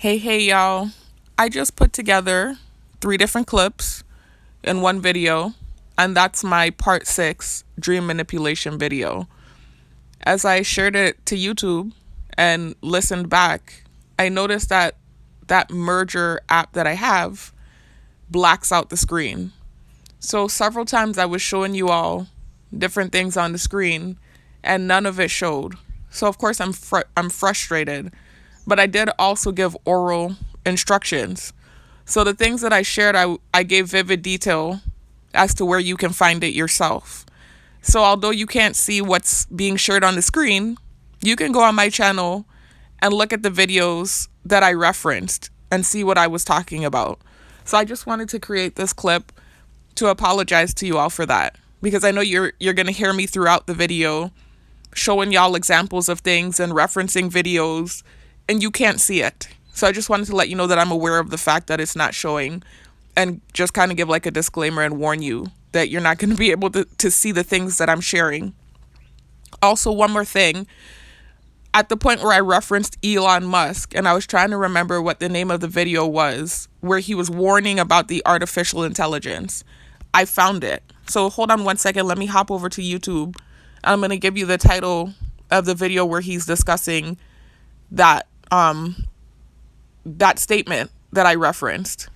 Hey, y'all. I just put together 3 different clips in one video, and that's my part 6 dream manipulation video. As I shared it to YouTube and listened back, I noticed that that merger app that I have blacks out the screen. So several times I was showing you all different things on the screen and none of it showed. So of course I'm frustrated, but I did also give oral instructions. So the things that I shared, I gave vivid detail as to where you can find it yourself. So although you can't see what's being shared on the screen, you can go on my channel and look at the videos that I referenced and see what I was talking about. So I just wanted to create this clip to apologize to you all for that, because I know you're going to hear me throughout the video showing y'all examples of things and referencing videos, and you can't see it. So I just wanted to let you know that I'm aware of the fact that it's not showing, and just kind of give like a disclaimer and warn you that you're not going to be able to see the things that I'm sharing. Also, one more thing. At the point where I referenced Elon Musk, and I was trying to remember what the name of the video was, where he was warning about the artificial intelligence, I found it. So hold on one second. Let me hop over to YouTube. I'm going to give you the title of the video where he's discussing that that statement that I referenced.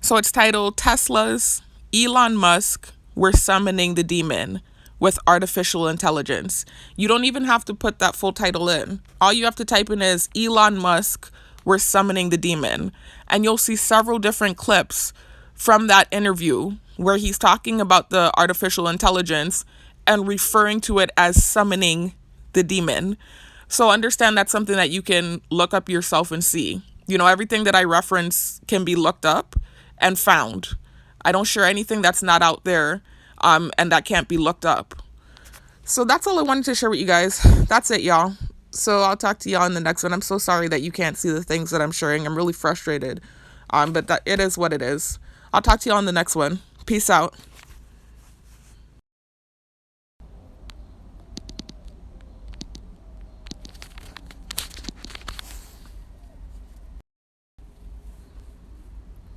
So it's titled Tesla's Elon Musk, We're Summoning the Demon with Artificial Intelligence. You don't even have to put that full title in. All you have to type in is Elon Musk, We're Summoning the Demon. And you'll see several different clips from that interview where he's talking about the artificial intelligence and referring to it as summoning the demon. So understand that's something that you can look up yourself and see. You know, everything that I reference can be looked up and found. I don't share anything that's not out there and that can't be looked up. So that's all I wanted to share with you guys. That's it, y'all. So I'll talk to y'all in the next one. I'm so sorry that you can't see the things that I'm sharing. I'm really frustrated. But that it is what it is. I'll talk to y'all in the next one. Peace out.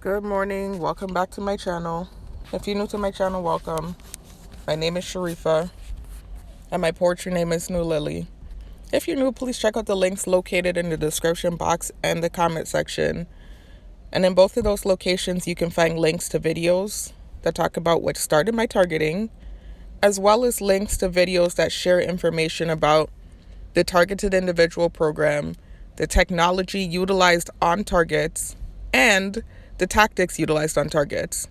Good morning. Welcome back to my channel. If you're new to my channel, welcome. My name is Sharifa, and my poetry name is New Lily. If you're new, please check out the links located in the description box and the comment section. And in both of those locations, you can find links to videos that talk about what started my targeting, as well as links to videos that share information about the targeted individual program, the technology utilized on targets, and the tactics utilized on targets.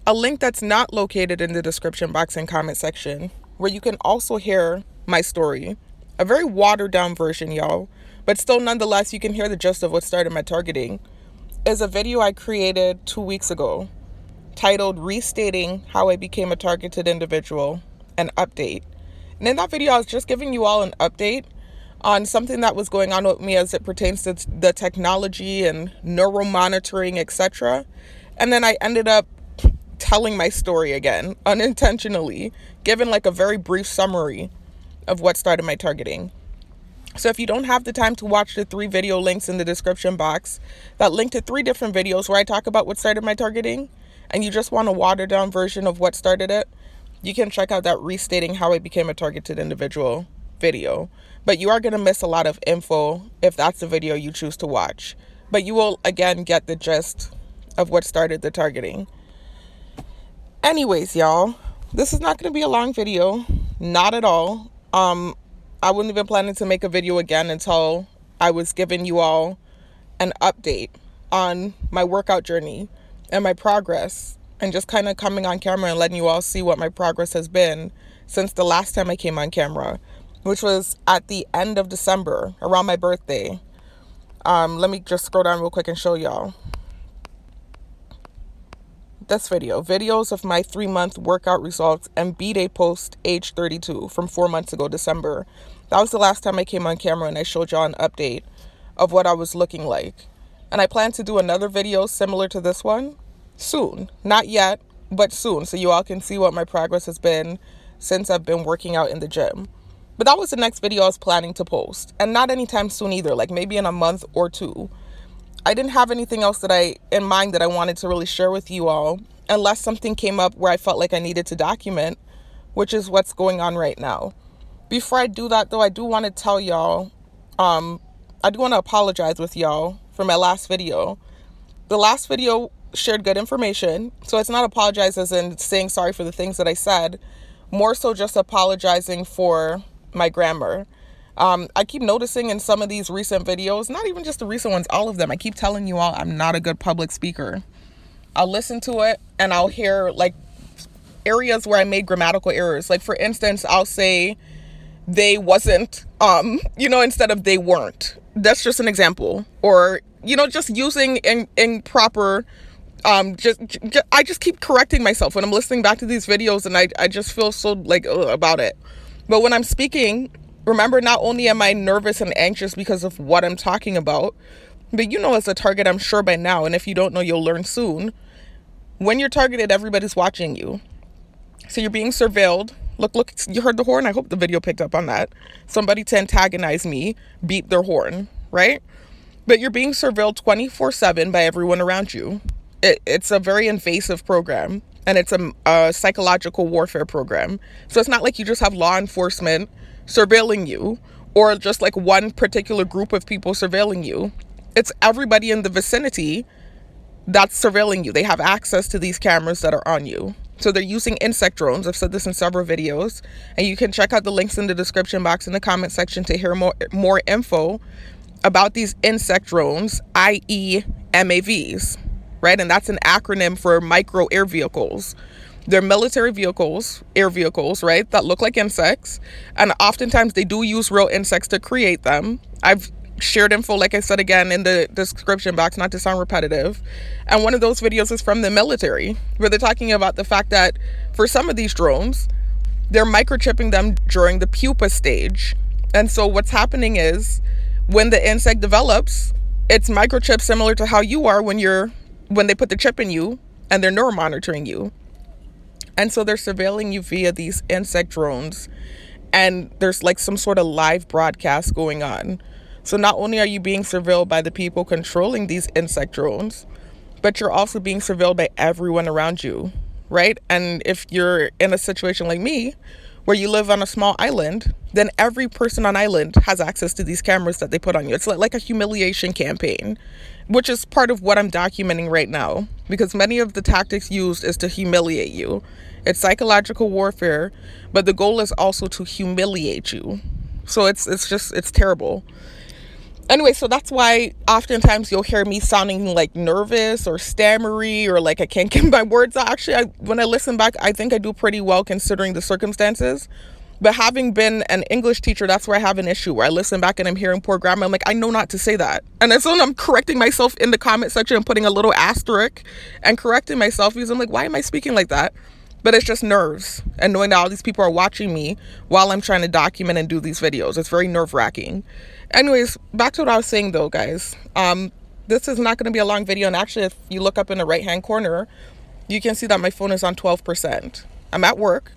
A link that's not located in the description box and comment section, where you can also hear my story. A very watered down version, y'all, but still nonetheless you can hear the gist of what started my targeting, is a video I created 2 weeks ago titled Restating How I Became a Targeted Individual, an update. And in that video, I was just giving you all an update on something that was going on with me as it pertains to the technology and neuromonitoring, etc. And then I ended up telling my story again, unintentionally, given like a very brief summary of what started my targeting. So if you don't have the time to watch the 3 video links in the description box that link to 3 different videos where I talk about what started my targeting, and you just want a watered down version of what started it, you can check out that Restating How I Became a Targeted Individual video. But you are going to miss a lot of info if that's the video you choose to watch. But you will, again, get the gist of what started the targeting. Anyways, y'all, this is not going to be a long video. Not at all. I wasn't even planning to make a video again until I was giving you all an update on my workout journey and my progress, and just kind of coming on camera and letting you all see what my progress has been since the last time I came on camera, which was at the end of December, around my birthday. Let me just scroll down real quick and show y'all this video. Videos of my 3-month workout results and B-Day post age 32 from 4 months ago, December. That was the last time I came on camera and I showed y'all an update of what I was looking like. And I plan to do another video similar to this one soon. Not yet, but soon, so you all can see what my progress has been since I've been working out in the gym. But that was the next video I was planning to post, and not anytime soon either, like maybe in a month or two. I didn't have anything else in mind that I wanted to really share with you all, unless something came up where I felt like I needed to document, which is what's going on right now. Before I do that, though, I do want to tell y'all, I do want to apologize with y'all for my last video. The last video shared good information, so it's not apologize as in saying sorry for the things that I said, more so just apologizing for my grammar. I keep noticing in some of these recent videos, not even just the recent ones, all of them, I keep telling you all I'm not a good public speaker. I'll listen to it and I'll hear like areas where I made grammatical errors. Like for instance, I'll say they wasn't, instead of they weren't. That's just an example. Or, just using improper, I just keep correcting myself when I'm listening back to these videos, and I just feel so like about it. But when I'm speaking, remember, not only am I nervous and anxious because of what I'm talking about, but as a target, I'm sure by now, and if you don't know, you'll learn soon, when you're targeted, everybody's watching you. So you're being surveilled. Look, you heard the horn? I hope the video picked up on that. Somebody to antagonize me, beat their horn, right? But you're being surveilled 24/7 by everyone around you. It's a very invasive program, and it's a psychological warfare program. So it's not like you just have law enforcement surveilling you, or just like one particular group of people surveilling you. It's everybody in the vicinity that's surveilling you. They have access to these cameras that are on you. So they're using insect drones. I've said this in several videos, and you can check out the links in the description box in the comment section to hear more info about these insect drones, i.e. MAVs, right? And that's an acronym for micro air vehicles. They're military vehicles, air vehicles, right, that look like insects, and oftentimes they do use real insects to create them. I've shared info, like I said again, in the description box, not to sound repetitive. And one of those videos is from the military, where they're talking about the fact that for some of these drones, they're microchipping them during the pupa stage. And so what's happening is when the insect develops, it's microchipped similar to how you are when they put the chip in you and they're neuromonitoring you. And so they're surveilling you via these insect drones, and there's like some sort of live broadcast going on. So not only are you being surveilled by the people controlling these insect drones, but you're also being surveilled by everyone around you, right? And if you're in a situation like me, where you live on a small island, then every person on island has access to these cameras that they put on you. It's like a humiliation campaign, which is part of what I'm documenting right now, because many of the tactics used is to humiliate you. It's psychological warfare, but the goal is also to humiliate you. So it's terrible. Anyway, so that's why oftentimes you'll hear me sounding like nervous or stammery, or like I can't get my words out. Actually, when I listen back, I think I do pretty well considering the circumstances. But having been an English teacher, that's where I have an issue, where I listen back and I'm hearing poor grammar. I'm like, I know not to say that. And then so I'm correcting myself in the comment section and putting a little asterisk and correcting myself, because I'm like, why am I speaking like that? But it's just nerves, and knowing that all these people are watching me while I'm trying to document and do these videos. It's very nerve-wracking. Anyways, back to what I was saying though, guys. This is not going to be a long video, and actually if you look up in the right-hand corner, you can see that my phone is on 12%. I'm at work.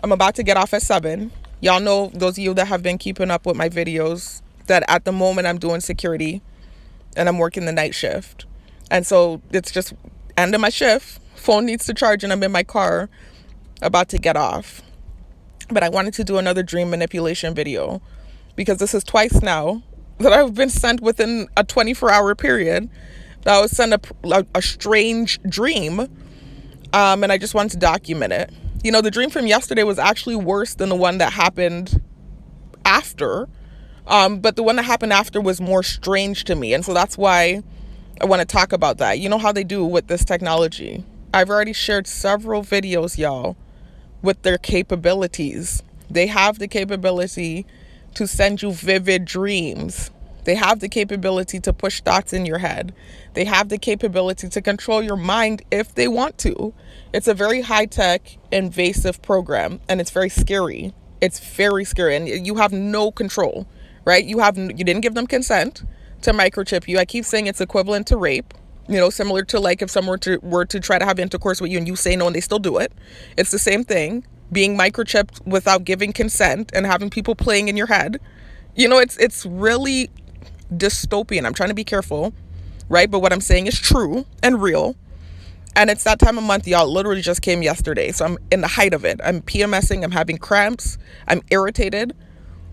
I'm about to get off at 7. Y'all know, those of you that have been keeping up with my videos, that at the moment I'm doing security and I'm working the night shift. And so it's just end of my shift. Phone needs to charge and I'm in my car about to get off. But I wanted to do another dream manipulation video, because this is twice now that I've been sent within a 24-hour period that I was sent a strange dream, and I just wanted to document it. The dream from yesterday was actually worse than the one that happened after, but the one that happened after was more strange to me, and so that's why I want to talk about that. You know how they do with this technology. I've already shared several videos, y'all, with their capabilities. They have the capability to send you vivid dreams. They have the capability to push thoughts in your head. They have the capability to control your mind if they want to. It's a very high-tech, invasive program, and it's very scary. It's very scary, and you have no control, right? You didn't give them consent to microchip you. I keep saying it's equivalent to rape. Similar to like if someone were to try to have intercourse with you and you say no and they still do it. It's the same thing. being microchipped without giving consent and having people playing in your head. It's really dystopian. I'm trying to be careful, right? But what I'm saying is true and real. And it's that time of month, y'all. It literally just came yesterday. So I'm in the height of it. I'm PMSing. I'm having cramps. I'm irritated,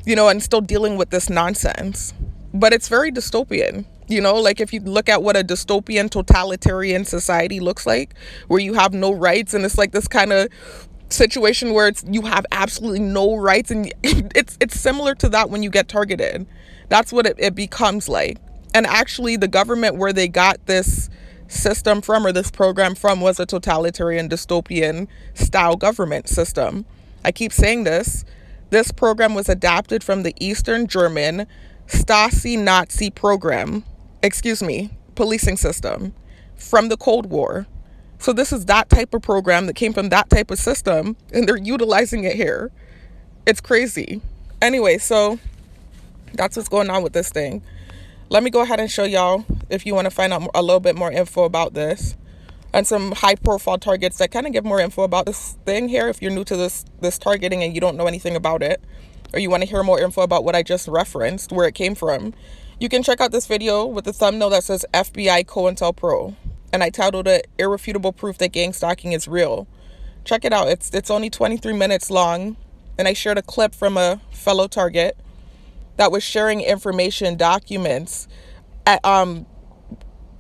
and still dealing with this nonsense. But it's very dystopian. Like if you look at what a dystopian totalitarian society looks like, where you have no rights, and it's like this kind of situation where you have absolutely no rights, and it's similar to that when you get targeted. That's what it becomes like. And actually the government where they got this system from, or this program from, was a totalitarian dystopian style government system. I keep saying this program was adapted from the Eastern German Stasi Nazi program, policing system from the Cold War. So this is that type of program that came from that type of system, and they're utilizing it here. It's crazy. Anyway, so that's what's going on with this thing. Let me go ahead and show y'all, if you want to find out a little bit more info about this, and some high profile targets that kind of give more info about this thing here. If you're new to this targeting and you don't know anything about it, or you want to hear more info about what I just referenced, where it came from, you can check out this video with the thumbnail that says FBI COINTELPRO. And I titled it Irrefutable Proof That Gang Stalking is Real. Check it out. It's only 23 minutes long. And I shared a clip from a fellow target that was sharing information, documents,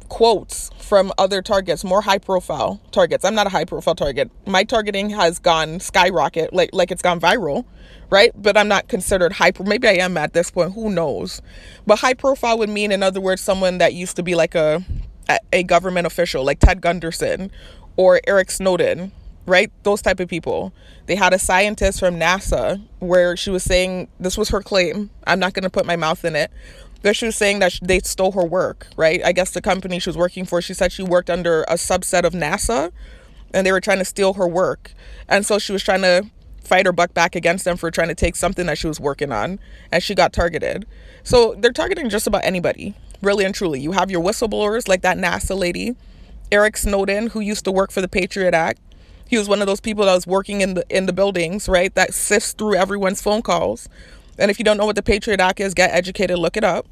quotes from other targets, more high profile targets. I'm not a high profile target. My targeting has gone skyrocket, like it's gone viral, right? But I'm not considered maybe I am at this point, who knows? But high profile would mean, in other words, someone that used to be like a government official, like Ted Gunderson or Eric Snowden, right? Those type of people. They had a scientist from NASA where she was saying, this was her claim, I'm not going to put my mouth in it, but she was saying that they stole her work, right? I guess the company she was working for, she said she worked under a subset of NASA and they were trying to steal her work. And so she was trying to fight her buck back against them for trying to take something that she was working on, and she got targeted. So they're targeting just about anybody, really and truly. You have your whistleblowers like that NASA lady, Eric Snowden, who used to work for the Patriot Act. He was one of those people that was working in the buildings, right, that sifts through everyone's phone calls. And if you don't know what the Patriot Act is, get educated, look it up.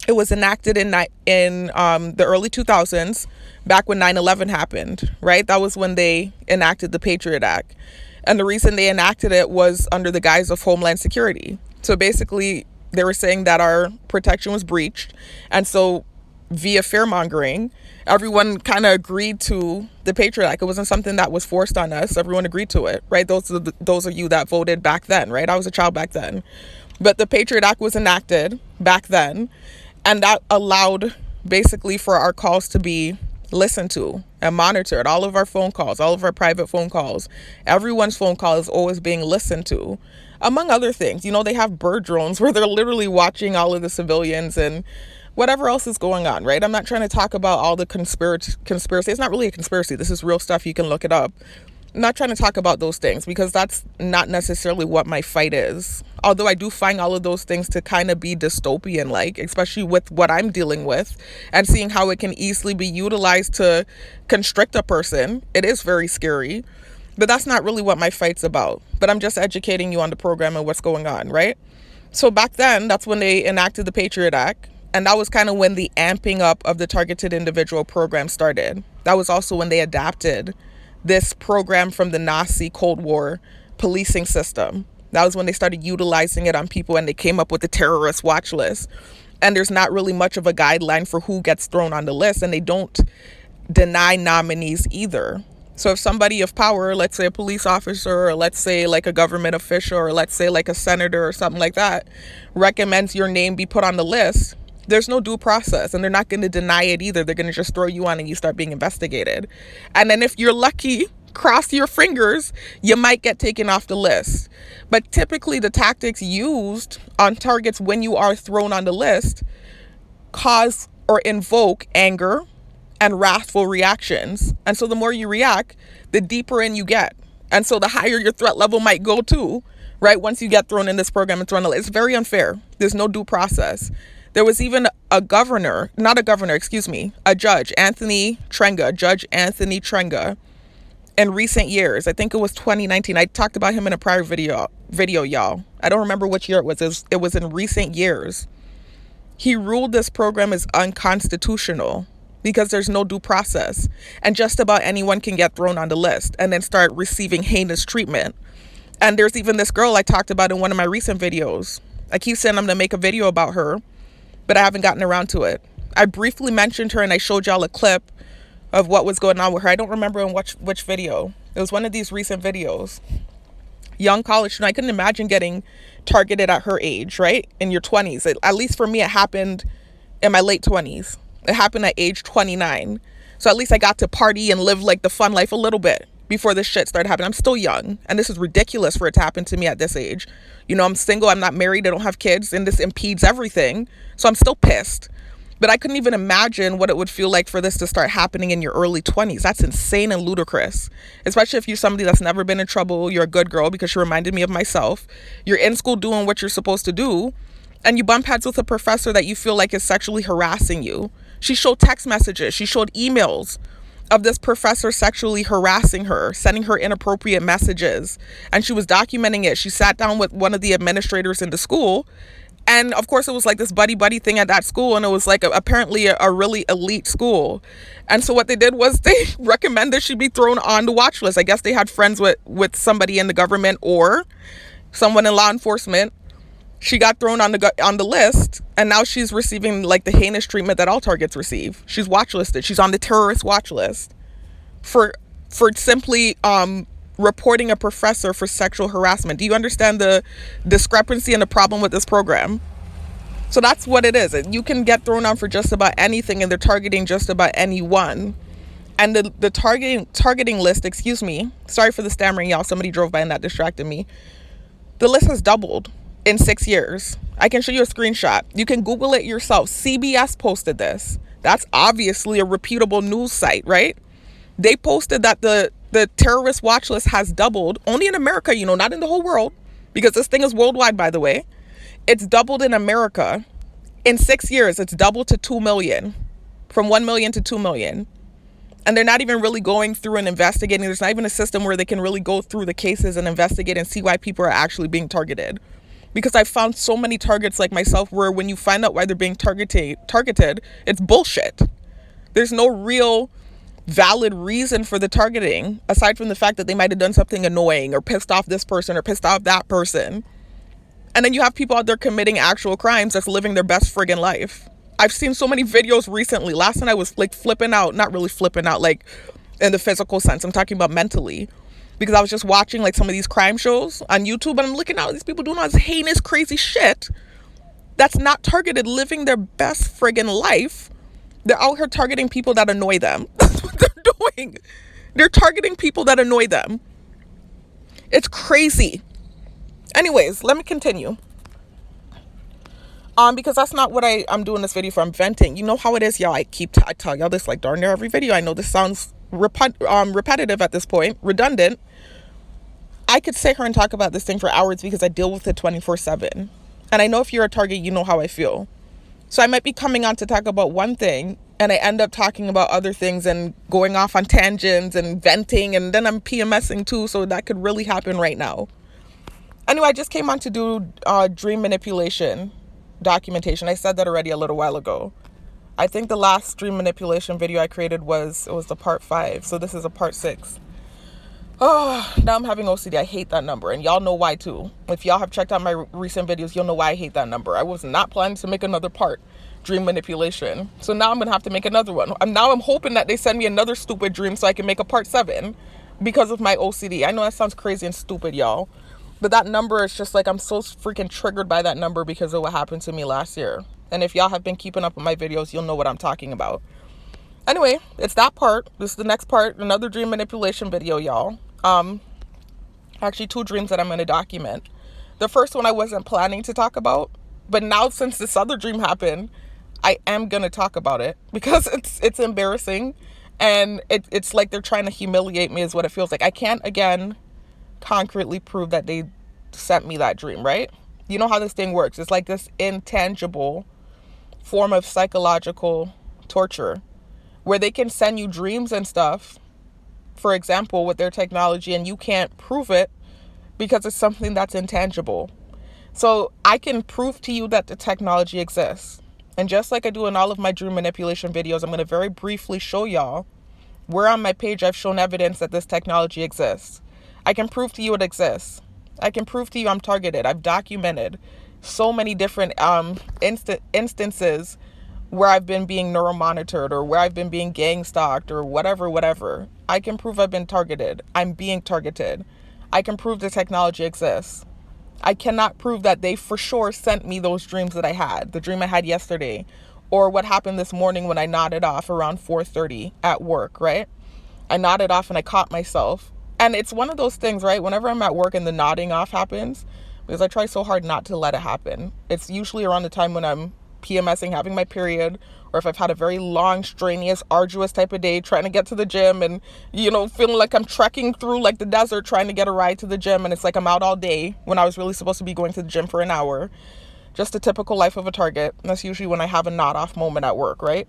It was enacted in the early 2000s, back when 9/11 happened, right? That was when they enacted the Patriot Act. And the reason they enacted it was under the guise of Homeland Security. So basically, they were saying that our protection was breached. And so via fear-mongering, everyone kind of agreed to the Patriot Act. It wasn't something that was forced on us. Everyone agreed to it, right? Those of you that voted back then, right? I was a child back then. But the Patriot Act was enacted back then, and that allowed basically for our calls to be listened to and monitored. All of our phone calls, all of our private phone calls, everyone's phone call is always being listened to, among other things. They have bird drones where they're literally watching all of the civilians and whatever else is going on, right? I'm not trying to talk about all the conspiracy. It's not really a conspiracy. This is real stuff. You can look it up. I'm not trying to talk about those things because that's not necessarily what my fight is. Although I do find all of those things to kind of be dystopian-like, especially with what I'm dealing with and seeing how it can easily be utilized to constrict a person. It is very scary, but that's not really what my fight's about. But I'm just educating you on the program and what's going on, right? So back then, that's when they enacted the Patriot Act. And that was kind of when the amping up of the targeted individual program started. That was also when they adapted this program from the Nazi Cold War policing system. That was when they started utilizing it on people, and they came up with the terrorist watch list. And there's not really much of a guideline for who gets thrown on the list, and they don't deny nominees either. So if somebody of power, let's say a police officer, or let's say like a government official, or let's say like a senator or something like that, recommends your name be put on the list, there's no due process, and they're not going to deny it either. They're going to just throw you on and you start being investigated. And then if you're lucky, cross your fingers, you might get taken off the list. But typically the tactics used on targets when you are thrown on the list cause or invoke anger and wrathful reactions. And so the more you react, the deeper in you get. And so the higher your threat level might go to, right? Once you get thrown in this program and thrown on the list. It's very unfair. There's no due process. There was even a judge, Judge Anthony Trenga, in recent years. I think it was 2019. I talked about him in a prior video, y'all. I don't remember which year it was. It was in recent years. He ruled this program is unconstitutional because there's no due process, and just about anyone can get thrown on the list and then start receiving heinous treatment. And there's even this girl I talked about in one of my recent videos. I keep saying I'm going to make a video about her, but I haven't gotten around to it. I briefly mentioned her and I showed y'all a clip of what was going on with her. I don't remember in which video. It was one of these recent videos. Young college student. I couldn't imagine getting targeted at her age, right? In your 20s. At least for me, it happened in my late 20s. It happened at age 29. So at least I got to party and live like the fun life a little bit before this shit started happening. I'm still young, and this is ridiculous for it to happen to me at this age. You know, I'm single, I'm not married, I don't have kids, and this impedes everything. So I'm still pissed. But I couldn't even imagine what it would feel like for this to start happening in your early 20s. That's insane and ludicrous. Especially if you're somebody that's never been in trouble, you're a good girl, because she reminded me of myself. You're in school doing what you're supposed to do, and you bump heads with a professor that you feel like is sexually harassing you. She showed text messages, she showed emails of this professor sexually harassing her, sending her inappropriate messages, and she was documenting it. She sat down with one of the administrators in the school. And of course, it was like this buddy thing at that school. And it was like apparently a really elite school. And so what they did was they recommended she be thrown on the watch list. I guess they had friends with somebody in the government or someone in law enforcement. She got thrown on the list. And now she's receiving like the heinous treatment that all targets receive. She's watch listed. She's on the terrorist watch list for simply reporting a professor for sexual harassment. Do you understand the discrepancy and the problem with this program? So that's what it is. You can get thrown on for just about anything, and they're targeting just about anyone. And the targeting list, excuse me, sorry for the stammering, y'all. Somebody drove by and that distracted me. The list has doubled in 6 years. I can show you a screenshot. You can Google it yourself. CBS posted this. That's obviously a reputable news site, right? They posted that the terrorist watch list has doubled only in America, you know, not in the whole world, because this thing is worldwide, by the way. It's doubled in America. In 6 years, it's doubled to 2 million, from 1 million to 2 million. And they're not even really going through and investigating. There's not even a system where they can really go through the cases and investigate and see why people are actually being targeted. Because I found so many targets like myself where when you find out why they're being targeted, it's bullshit. There's no real valid reason for the targeting, aside from the fact that they might have done something annoying or pissed off this person or pissed off that person. And then you have people out there committing actual crimes that's living their best friggin' life. I've seen so many videos recently. Last night I was like flipping out, not really flipping out like in the physical sense. I'm talking about mentally, because I was just watching like some of these crime shows on YouTube, and I'm looking at these people doing all this heinous, crazy shit that's not targeted, living their best friggin' life. They're out here targeting people that annoy them. That's what they're doing. They're targeting people that annoy them. It's crazy. Anyways, let me continue. Because that's not what I'm doing this video for. I'm venting. You know how it is, y'all. I tell y'all this like darn near every video. I know this sounds repetitive at this point, redundant. I could sit here and talk about this thing for hours because I deal with it 24/7. And I know if you're a target, you know how I feel. So I might be coming on to talk about one thing, and I end up talking about other things and going off on tangents and venting, and then I'm PMSing too, so that could really happen right now. Anyway, I just came on to do dream manipulation documentation. I said that already a little while ago. I think the last dream manipulation video I created was the part 5, so this is a part 6. Oh, now I'm having OCD. I hate that number, and y'all know why too. If y'all have checked out my recent videos, you'll know why I hate that number. I was not planning to make another part, dream manipulation. So now I'm gonna have to make another one. I'm hoping that they send me another stupid dream so I can make a part 7 because of my OCD. I know that sounds crazy and stupid, y'all, but that number is just like, I'm so freaking triggered by that number because of what happened to me last year. And if y'all have been keeping up with my videos, you'll know what I'm talking about. Anyway, it's that part. This is the next part, another dream manipulation video, y'all. Actually 2 dreams that I'm going to document. The first one I wasn't planning to talk about, but now since this other dream happened, I am going to talk about it because it's embarrassing, and it's like they're trying to humiliate me is what it feels like. I can't, again, concretely prove that they sent me that dream, right? You know how this thing works. It's like this intangible form of psychological torture where they can send you dreams and stuff for example, with their technology, and you can't prove it because it's something that's intangible. So I can prove to you that the technology exists. And just like I do in all of my dream manipulation videos, I'm going to very briefly show y'all where on my page I've shown evidence that this technology exists. I can prove to you it exists. I can prove to you I'm targeted. I've documented so many different instances where I've been being neuromonitored or where I've been being gang stalked or whatever. I can prove I've been targeted. I'm being targeted. I can prove the technology exists. I cannot prove that they for sure sent me those dreams that I had, the dream I had yesterday, or what happened this morning when I nodded off around 4:30 at work, right? I nodded off and I caught myself. And it's one of those things, right? Whenever I'm at work and the nodding off happens, because I try so hard not to let it happen. It's usually around the time when I'm PMSing, having my period, or if I've had a very long, strenuous, arduous type of day trying to get to the gym and, feeling like I'm trekking through like the desert trying to get a ride to the gym, and it's like I'm out all day when I was really supposed to be going to the gym for an hour. Just a typical life of a target. And that's usually when I have a nod off moment at work, right?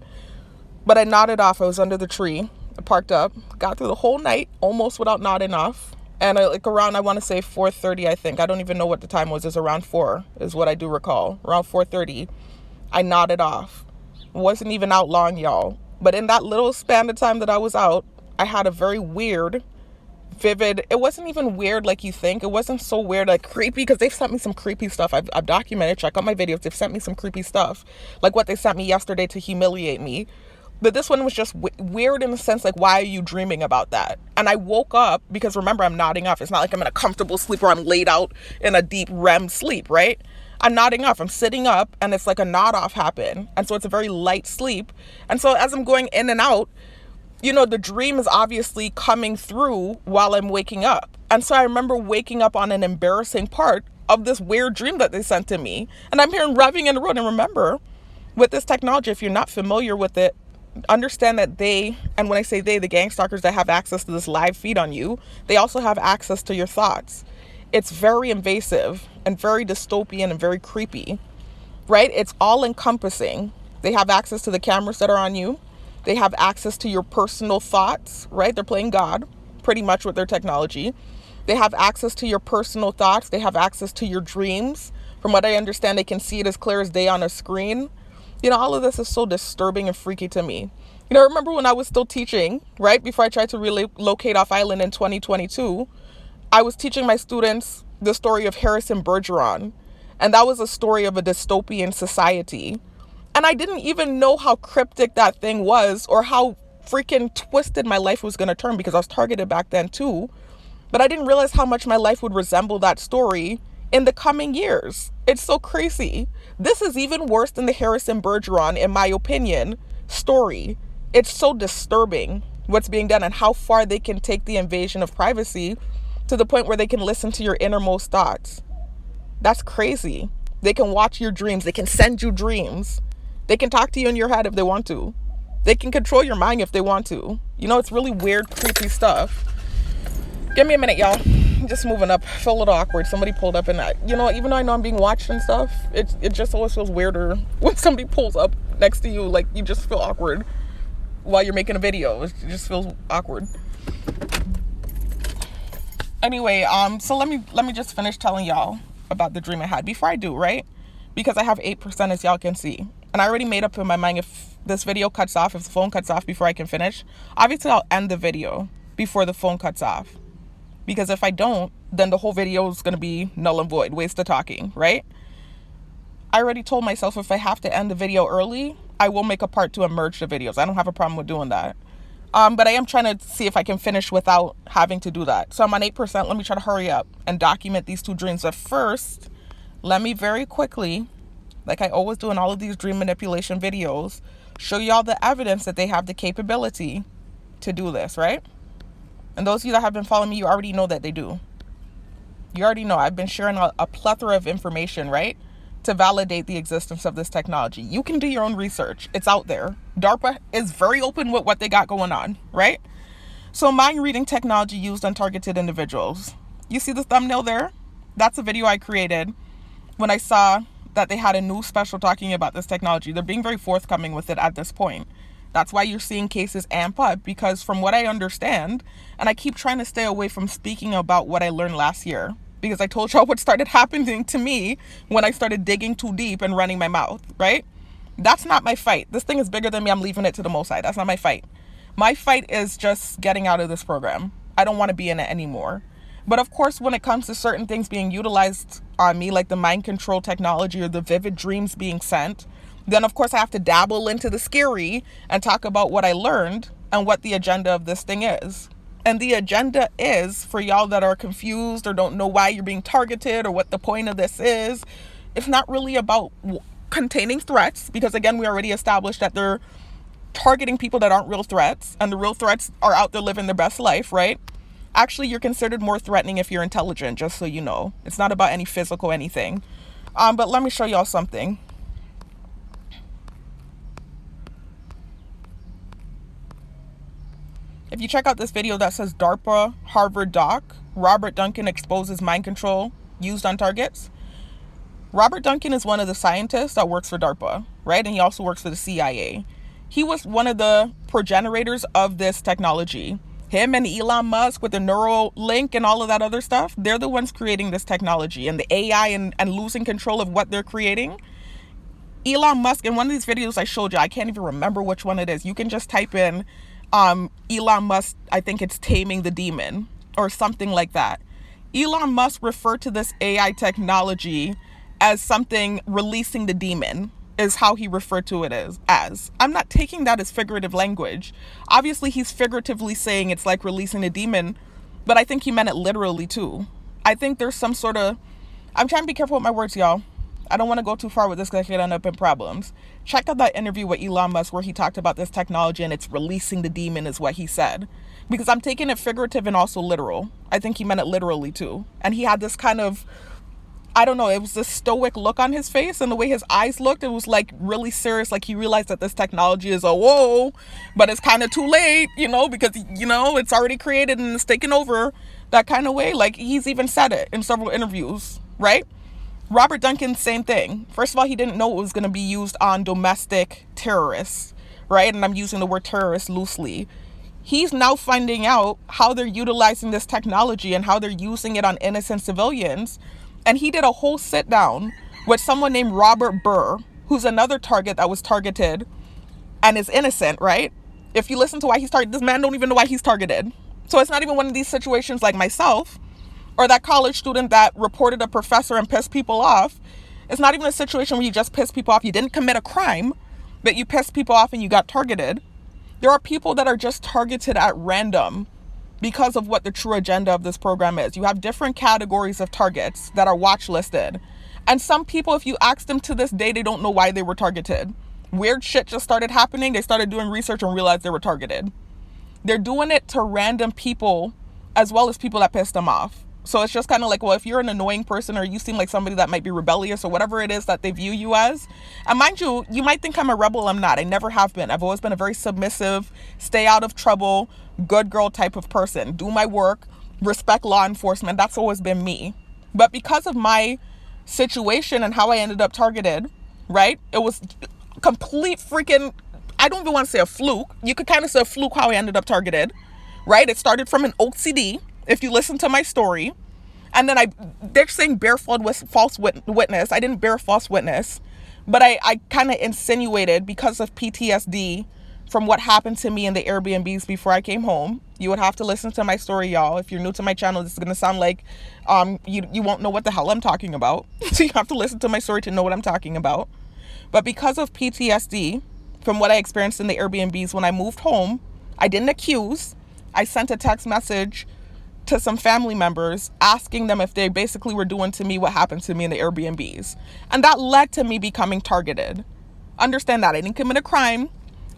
But I nodded off. I was under the tree. I parked up, got through the whole night almost without nodding off. And around, I want to say 4:30, I think. I don't even know what the time was. It's around 4 is what I do recall. Around 4:30, I nodded off. Wasn't even out long, y'all. But in that little span of time that I was out, I had a very weird, vivid, it wasn't even weird like you think. It wasn't so weird, like creepy, because they've sent me some creepy stuff. I've documented, check out my videos. They've sent me some creepy stuff. Like what they sent me yesterday to humiliate me. But this one was just weird in the sense, like, why are you dreaming about that? And I woke up, because remember, I'm nodding off. It's not like I'm in a comfortable sleep or I'm laid out in a deep REM sleep, right? I'm nodding off. I'm sitting up and it's like a nod off happened. And so it's a very light sleep. And so as I'm going in and out, the dream is obviously coming through while I'm waking up. And so I remember waking up on an embarrassing part of this weird dream that they sent to me. And I'm hearing revving in the road. And remember, with this technology, if you're not familiar with it, understand that and when I say they, the gang stalkers that have access to this live feed on you, they also have access to your thoughts. It's very invasive and very dystopian and very creepy, right? It's all encompassing. They have access to the cameras that are on you. They have access to your personal thoughts, right? They're playing God pretty much with their technology. They have access to your personal thoughts. They have access to your dreams. From what I understand, they can see it as clear as day on a screen. All of this is so disturbing and freaky to me. Remember when I was still teaching, right? Before I tried to relocate off island in 2022, I was teaching my students the story of Harrison Bergeron. And that was a story of a dystopian society. And I didn't even know how cryptic that thing was or how freaking twisted my life was going to turn, because I was targeted back then too. But I didn't realize how much my life would resemble that story in the coming years. It's so crazy. This is even worse than the Harrison Bergeron, in my opinion, story. It's so disturbing what's being done and how far they can take the invasion of privacy to the point where they can listen to your innermost thoughts. That's crazy. They can watch your dreams. They can send you dreams. They can talk to you in your head if they want to. They can control your mind if they want to. It's really weird, creepy stuff. Give me a minute, y'all. I'm just moving up. I feel a little awkward. Somebody pulled up and even though I know I'm being watched and stuff, it just always feels weirder when somebody pulls up next to you. Like, you just feel awkward while you're making a video. It just feels awkward. Anyway, so let me just finish telling y'all about the dream I had before I do, right? Because I have 8%, as y'all can see. And I already made up in my mind, if this video cuts off, if the phone cuts off before I can finish, obviously I'll end the video before the phone cuts off. Because if I don't, then the whole video is going to be null and void, waste of talking, right? I already told myself if I have to end the video early, I will make a part 2 and merge the videos. I don't have a problem with doing that. But I am trying to see if I can finish without having to do that. So I'm on 8%. Let me try to hurry up and document these 2 dreams. But first, let me very quickly, like I always do in all of these dream manipulation videos, show y'all the evidence that they have the capability to do this, right? And those of you that have been following me, you already know that they do. You already know. I've been sharing a plethora of information, right, to validate the existence of this technology. You can do your own research. It's out there. DARPA is very open with what they got going on, right? So mind reading technology used on targeted individuals. You see the thumbnail there? That's a video I created when I saw that they had a new special talking about this technology. They're being very forthcoming with it at this point. That's why you're seeing cases amp up, because from what I understand, and I keep trying to stay away from speaking about what I learned last year, because I told y'all what started happening to me when I started digging too deep and running my mouth, right? That's not my fight. This thing is bigger than me. I'm leaving it to the Most High. That's not my fight. My fight is just getting out of this program. I don't want to be in it anymore. But of course, when it comes to certain things being utilized on me, like the mind control technology or the vivid dreams being sent, then of course I have to dabble into the scary and talk about what I learned and what the agenda of this thing is. And the agenda is, for y'all that are confused or don't know why you're being targeted or what the point of this is, it's not really about containing threats, because again, we already established that they're targeting people that aren't real threats, and the real threats are out there living their best life, right? Actually, you're considered more threatening if you're intelligent, just so you know. It's not about any physical anything. But let me show y'all something. If you check out this video that says DARPA Harvard doc, Robert Duncan exposes mind control used on targets. Robert Duncan is one of the scientists that works for DARPA, right? And he also works for the CIA. He was one of the progenitors of this technology. Him and Elon Musk with the Neuralink and all of that other stuff, they're the ones creating this technology and the AI and losing control of what they're creating. Elon Musk, in one of these videos I showed you, I can't even remember which one it is. You can just type in Elon Musk, I think it's Taming the Demon or something like that. Elon Musk referred to this AI technology as something releasing the demon, is how he referred to it as. I'm not taking that as figurative language. Obviously, he's figuratively saying it's like releasing a demon, but I think he meant it literally too. I think there's some sort of... I'm trying to be careful with my words, y'all. I don't want to go too far with this because I could end up in problems. Check out that interview with Elon Musk where he talked about this technology and it's releasing the demon is what he said. Because I'm taking it figurative and also literal. I think he meant it literally too. And he had this kind of... I don't know, it was this stoic look on his face, and the way his eyes looked, it was like really serious, like he realized that this technology is a whoa, but it's kind of too late, because, it's already created and it's taken over, that kind of way. Like, he's even said it in several interviews, right? Robert Duncan, same thing. First of all, he didn't know it was going to be used on domestic terrorists, right? And I'm using the word terrorist loosely. He's now finding out how they're utilizing this technology and how they're using it on innocent civilians. And he did a whole sit down with someone named Robert Burr, who's another target that was targeted and is innocent, right? If you listen to why he's targeted, this man don't even know why he's targeted. So it's not even one of these situations like myself or that college student that reported a professor and pissed people off. It's not even a situation where you just piss people off. You didn't commit a crime, but you pissed people off and you got targeted. There are people that are just targeted at random because of what the true agenda of this program is. You have different categories of targets that are watch listed. And some people, if you ask them to this day, they don't know why they were targeted. Weird shit just started happening. They started doing research and realized they were targeted. They're doing it to random people as well as people that pissed them off. So it's just kind of like, well, if you're an annoying person or you seem like somebody that might be rebellious or whatever it is that they view you as. And mind you, you might think I'm a rebel. I'm not. I never have been. I've always been a very submissive, stay out of trouble, good girl type of person. Do my work, respect law enforcement. That's always been me. But because of my situation and how I ended up targeted, right? It was complete freaking, I don't even want to say a fluke. You could kind of say a fluke how I ended up targeted, right? It started from an OCD. If you listen to my story, and then they're saying bear false witness. I didn't bear false witness, but I kind of insinuated because of PTSD from what happened to me in the Airbnbs before I came home. You would have to listen to my story, y'all. If you're new to my channel, this is going to sound like you won't know what the hell I'm talking about. So you have to listen to my story to know what I'm talking about. But because of PTSD from what I experienced in the Airbnbs when I moved home, I didn't accuse. I sent a text message to some family members asking them if they basically were doing to me what happened to me in the Airbnbs. And that led to me becoming targeted. Understand that I didn't commit a crime.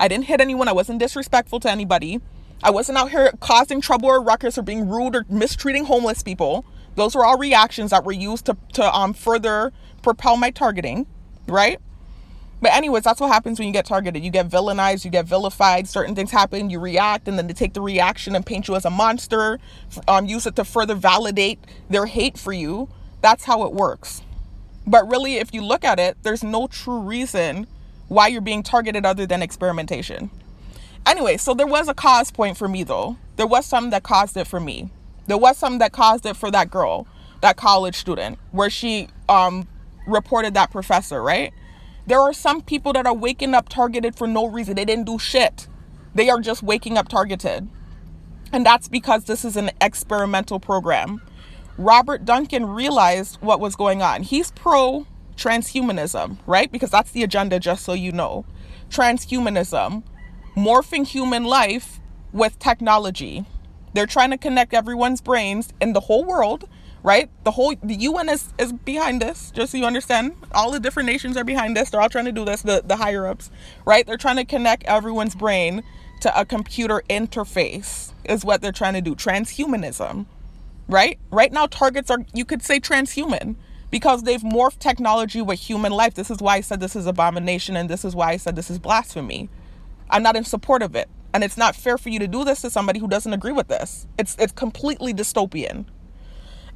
I didn't hit anyone. I wasn't disrespectful to anybody. I wasn't out here causing trouble or ruckus or being rude or mistreating homeless people. Those were all reactions that were used to further propel my targeting, right? But anyways, that's what happens when you get targeted. You get villainized, you get vilified, certain things happen, you react, and then they take the reaction and paint you as a monster, use it to further validate their hate for you. That's how it works. But really, if you look at it, there's no true reason why you're being targeted other than experimentation. Anyway, so there was a cause point for me, though. There was something that caused it for me. There was something that caused it for that girl, that college student, where she reported that professor, right? There are some people that are waking up targeted for no reason. They didn't do shit. They are just waking up targeted. And that's because this is an experimental program. Robert Duncan realized what was going on. He's pro transhumanism, right? Because that's the agenda, just so you know. Transhumanism, morphing human life with technology. They're trying to connect everyone's brains in the whole world, right? The UN is behind this, just so you understand. All the different nations are behind this. They're all trying to do this, the higher ups, right? They're trying to connect everyone's brain to a computer interface is what they're trying to do. Transhumanism, right? Right now, targets are, you could say, transhuman, because they've morphed technology with human life. This is why I said this is abomination, and this is why I said this is blasphemy. I'm not in support of it. And it's not fair for you to do this to somebody who doesn't agree with this. It's completely dystopian.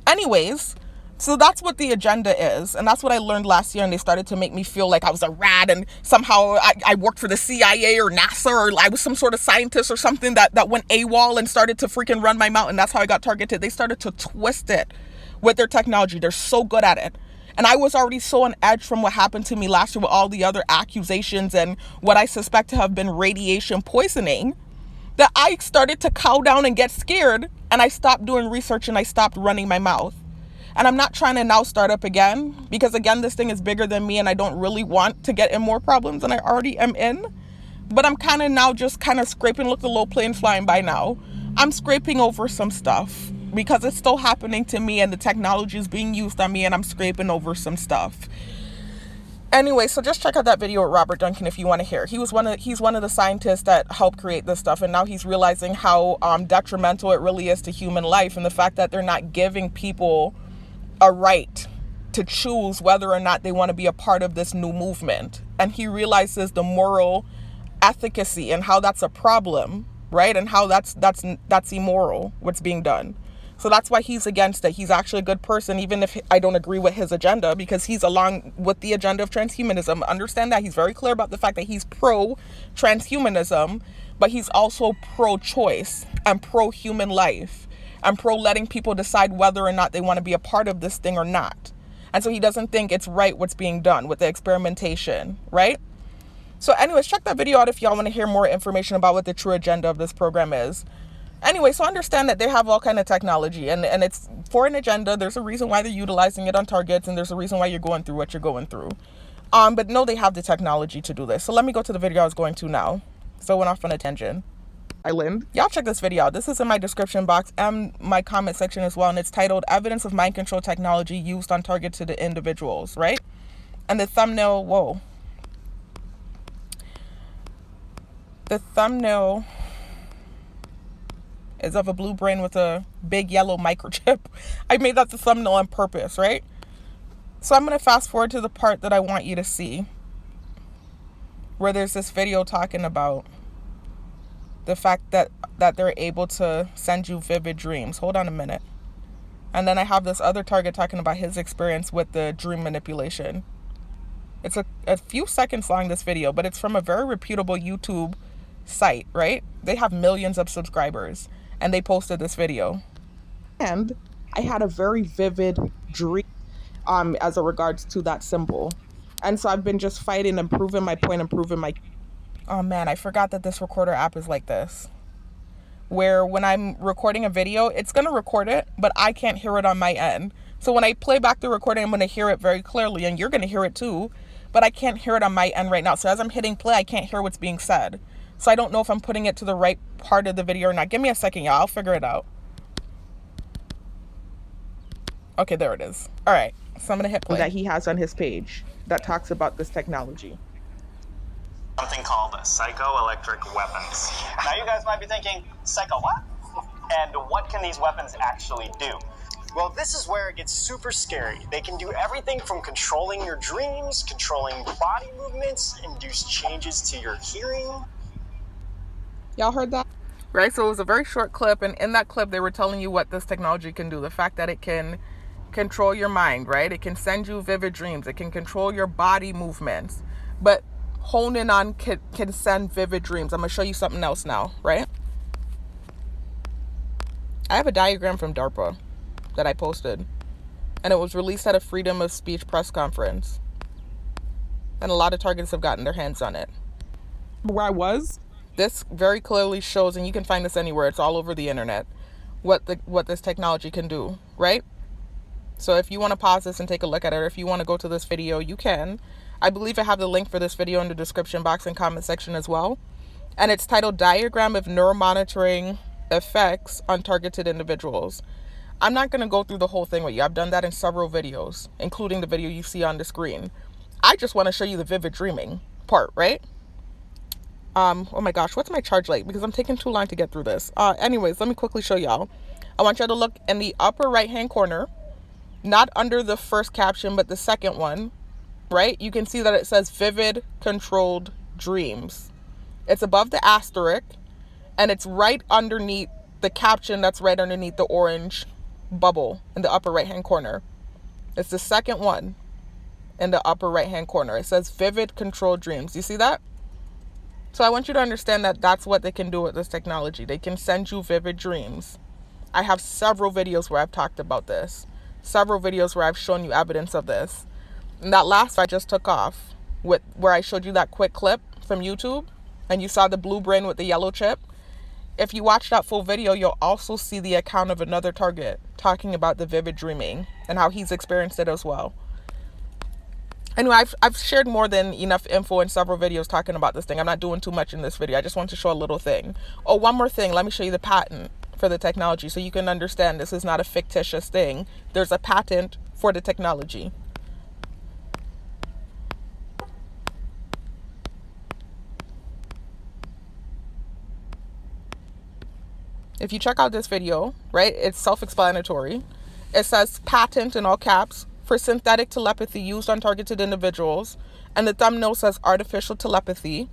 Anyways, so that's what the agenda is. And that's what I learned last year. And they started to make me feel like I was a rat and somehow I worked for the CIA or NASA, or I was some sort of scientist or something that went AWOL and started to freaking run my mouth. And that's how I got targeted. They started to twist it with their technology. They're so good at it. And I was already so on edge from what happened to me last year with all the other accusations and what I suspect to have been radiation poisoning, that I started to cow down and get scared, and I stopped doing research and I stopped running my mouth. And I'm not trying to now start up again, because again, this thing is bigger than me and I don't really want to get in more problems than I already am in. But I'm kind of now just kind of scraping, look, the low plane flying by now. I'm scraping over some stuff because it's still happening to me and the technology is being used on me, and I'm scraping over some stuff. Anyway, so just check out that video with Robert Duncan if you want to hear. He's one of the scientists that helped create this stuff, and now he's realizing how detrimental it really is to human life, and the fact that they're not giving people a right to choose whether or not they want to be a part of this new movement. And he realizes the moral efficacy and how that's a problem, right? And how that's immoral, what's being done. So that's why he's against it. He's actually a good person, even if I don't agree with his agenda, because he's along with the agenda of transhumanism. Understand that. He's very clear about the fact that he's pro-transhumanism, but he's also pro-choice and pro-human life and pro-letting people decide whether or not they want to be a part of this thing or not. And so he doesn't think it's right what's being done with the experimentation, right? So anyways, check that video out if y'all want to hear more information about what the true agenda of this program is. Anyway, so understand that they have all kind of technology, and it's for an agenda. There's a reason why they're utilizing it on targets, and there's a reason why you're going through what you're going through. But no, they have the technology to do this. So let me go to the video I was going to now. So I went off on a tangent. Island. Y'all check this video out. This is in my description box and my comment section as well, and it's titled "Evidence of Mind Control Technology Used on Targeted Individuals," right? And the thumbnail, the thumbnail is of a blue brain with a big yellow microchip. I made that the thumbnail on purpose, right? So I'm going to fast forward to the part that I want you to see, where there's this video talking about the fact that they're able to send you vivid dreams. Hold on a minute. And then I have this other target talking about his experience with the dream manipulation. It's a few seconds long, this video, but it's from a very reputable YouTube site, right? They have millions of subscribers, and they posted this video. And I had a very vivid dream as a regards to that symbol. And so I've been just fighting and proving my point and proving my... Oh man, I forgot that this recorder app is like this, where when I'm recording a video, it's going to record it, but I can't hear it on my end. So when I play back the recording, I'm going to hear it very clearly, and you're going to hear it too, but I can't hear it on my end right now. So as I'm hitting play, I can't hear what's being said. So I don't know if I'm putting it to the right part of the video or not. Give me a second, y'all. I'll figure it out. Okay, there it is. All right. So I'm going to hit play. That he has on his page that talks about this technology. Something called psychoelectric weapons. Now you guys might be thinking, psycho what? And what can these weapons actually do? Well, this is where it gets super scary. They can do everything from controlling your dreams, controlling body movements, induce changes to your hearing. Y'all heard that? Right, so it was a very short clip, and in that clip they were telling you what this technology can do. The fact that it can control your mind, right? It can send you vivid dreams. It can control your body movements. But hone in on can send vivid dreams. I'm going to show you something else now, right? I have a diagram from DARPA that I posted, and it was released at a freedom of speech press conference. And a lot of targets have gotten their hands on it. Where I was, this very clearly shows, and you can find this anywhere, it's all over the internet, what this technology can do, right? So if you want to pause this and take a look at it, or if you want to go to this video, you can. I believe I have the link for this video in the description box and comment section as well. And it's titled Diagram of Neuromonitoring Effects on Targeted Individuals. I'm not going to go through the whole thing with you. I've done that in several videos, including the video you see on the screen. I just want to show you the vivid dreaming part, right? Oh my gosh, what's my charge like? Because I'm taking too long to get through this. Anyways, let me quickly show y'all. I want y'all to look in the upper right-hand corner, not under the first caption, but the second one, right? You can see that it says vivid controlled dreams. It's above the asterisk, and it's right underneath the caption that's right underneath the orange bubble in the upper right-hand corner. It's the second one in the upper right-hand corner. It says vivid controlled dreams. You see that? So I want you to understand that that's what they can do with this technology. They can send you vivid dreams. I have several videos where I've talked about this. Several videos where I've shown you evidence of this. And that last I just took off, where I showed you that quick clip from YouTube, and you saw the blue brain with the yellow chip. If you watch that full video, you'll also see the account of another target talking about the vivid dreaming and how he's experienced it as well. Anyway, I've shared more than enough info in several videos talking about this thing. I'm not doing too much in this video. I just want to show a little thing. Oh, one more thing. Let me show you the patent for the technology so you can understand this is not a fictitious thing. There's a patent for the technology. If you check out this video, right, it's self-explanatory. It says patent in all caps for synthetic telepathy used on targeted individuals, and the thumbnail says artificial telepathy.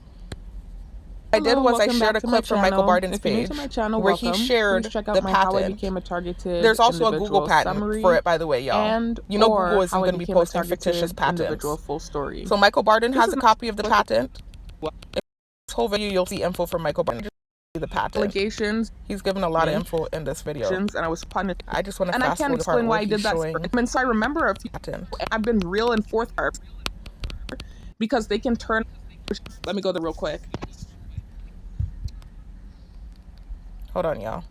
I did was I shared a clip from Michael Barden's page where he shared the patent. There's also a Google patent for it, by the way, y'all. You know Google isn't going to be posting fictitious patents. So Michael Barden has a copy of the patent. In this whole video, you'll see info from Michael Barden. The patent. Allegations. He's given a lot of info in this video. And I was punished. I just want to fast forward the part where he's showing. And so I remember a few. I've been real and forthright because they can turn. Let me go there real quick. Hold on, y'all.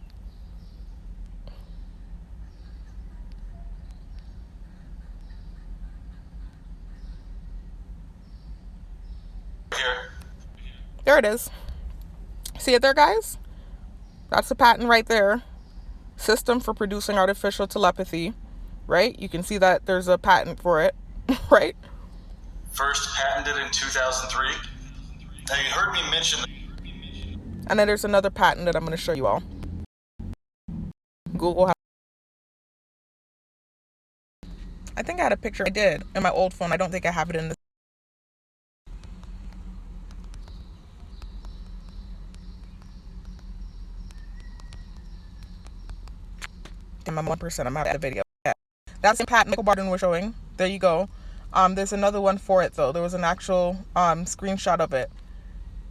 There it is. See it there, guys? That's the patent right there. System for producing artificial telepathy, right? You can see that there's a patent for it, right? First patented in 2003. Now you heard me mention. And then there's another patent that I'm going to show you all. Google has. I think I had a picture. I did in my old phone. I don't think I have it in this. I'm 1%. I'm out of the video. Yeah. That's the patent Michael Barden was showing. There you go. There's another one for it though. There was an actual screenshot of it.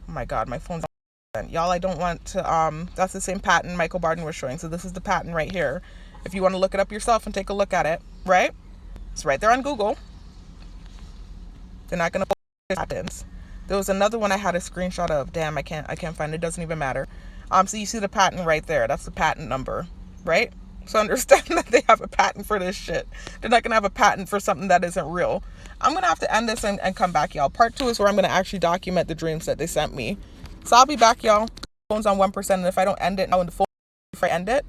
Oh my god, my phone's on. Y'all, I don't want to that's the same patent Michael Barden was showing. So this is the patent right here. If you want to look it up yourself and take a look at it, right? It's right there on Google. They're not gonna post patents. There was another one I had a screenshot of. Damn, I can't find it. It doesn't even matter. So you see the patent right there. That's the patent number, right? So understand that they have a patent for this shit. They're not going to have a patent for something that isn't real. I'm going to have to end this and come back, y'all. Part 2 is where I'm going to actually document the dreams that they sent me. So I'll be back, y'all. Phone's on 1%. And if I don't end it now in the full, if I end it,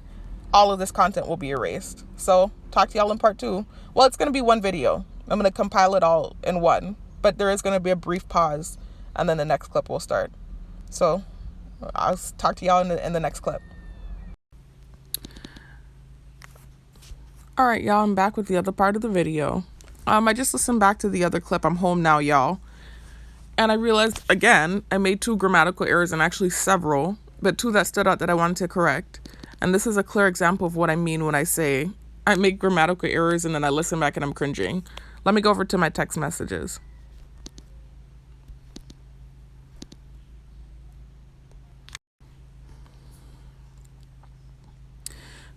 all of this content will be erased. So talk to y'all in part 2. Well, it's going to be one video. I'm going to compile it all in one. But there is going to be a brief pause. And then the next clip will start. So I'll talk to y'all in the next clip. All right, y'all, I'm back with the other part of the video. I just listened back to the other clip. I'm home now, y'all. And I realized, again, I made 2 grammatical errors, and actually several, but 2 that stood out that I wanted to correct. And this is a clear example of what I mean when I say I make grammatical errors and then I listen back and I'm cringing. Let me go over to my text messages.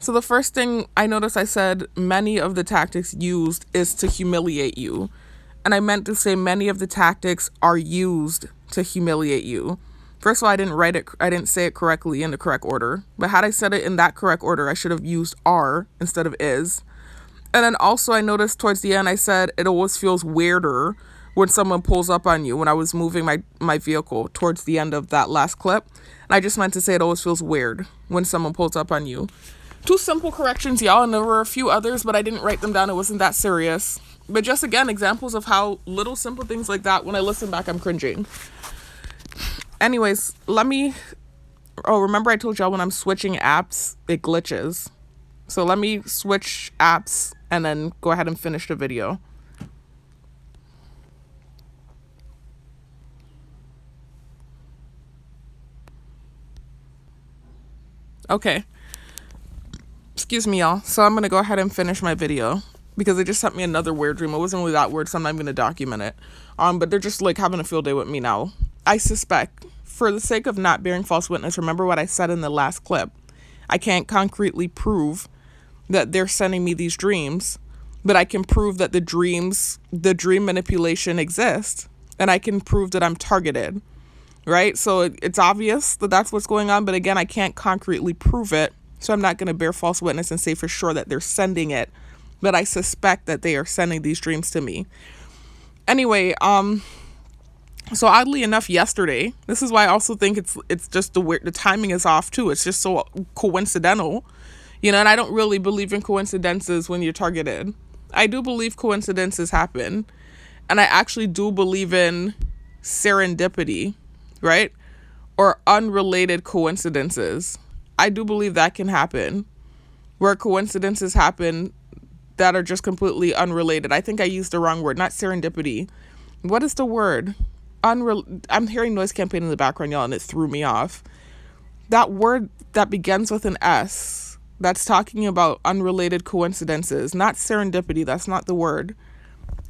So the first thing I noticed, I said many of the tactics used is to humiliate you. And I meant to say many of the tactics are used to humiliate you. First of all, I didn't say it correctly in the correct order. But had I said it in that correct order, I should have used are instead of is. And then also I noticed towards the end, I said it always feels weirder when someone pulls up on you when I was moving my vehicle towards the end of that last clip. And I just meant to say it always feels weird when someone pulls up on you. 2 simple corrections, y'all, and there were a few others, but I didn't write them down. It wasn't that serious. But just, again, examples of how little simple things like that, when I listen back, I'm cringing. Anyways, remember I told y'all when I'm switching apps, it glitches. So let me switch apps and then go ahead and finish the video. Okay. Excuse me, y'all. So I'm going to go ahead and finish my video because they just sent me another weird dream. It wasn't really that weird, so I'm not going to document it. But they're just like having a field day with me now. I suspect, for the sake of not bearing false witness, remember what I said in the last clip. I can't concretely prove that they're sending me these dreams, but I can prove that the dream manipulation exists, and I can prove that I'm targeted, right? So it's obvious that that's what's going on, but again, I can't concretely prove it, so I'm not going to bear false witness and say for sure that they're sending it, but I suspect that they are sending these dreams to me. Anyway, so oddly enough, yesterday, this is why I also think it's just the timing is off too. It's just so coincidental, and I don't really believe in coincidences when you're targeted. I do believe coincidences happen, and I actually do believe in serendipity, right? Or unrelated coincidences. I do believe that can happen, where coincidences happen that are just completely unrelated. I think I used the wrong word, not serendipity. What is the word? I'm hearing noise campaign in the background, y'all, and it threw me off. That word that begins with an S, that's talking about unrelated coincidences, not serendipity. That's not the word.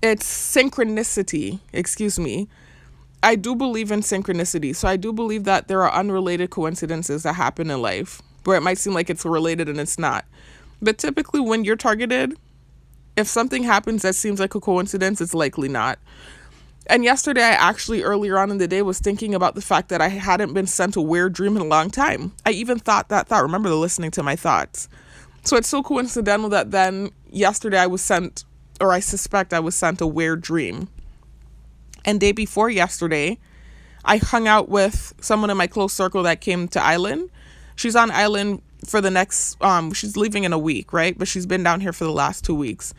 It's synchronicity. Excuse me. I do believe in synchronicity. So I do believe that there are unrelated coincidences that happen in life where it might seem like it's related and it's not. But typically when you're targeted, if something happens that seems like a coincidence, it's likely not. And yesterday, I actually, earlier on in the day, was thinking about the fact that I hadn't been sent a weird dream in a long time. I even thought that thought. Remember listening to my thoughts. So it's so coincidental that then yesterday I was sent, or I suspect I was sent a weird dream. And day before yesterday, I hung out with someone in my close circle that came to Island. She's on Island for the next, she's leaving in a week, right? But she's been down here for the last 2 weeks.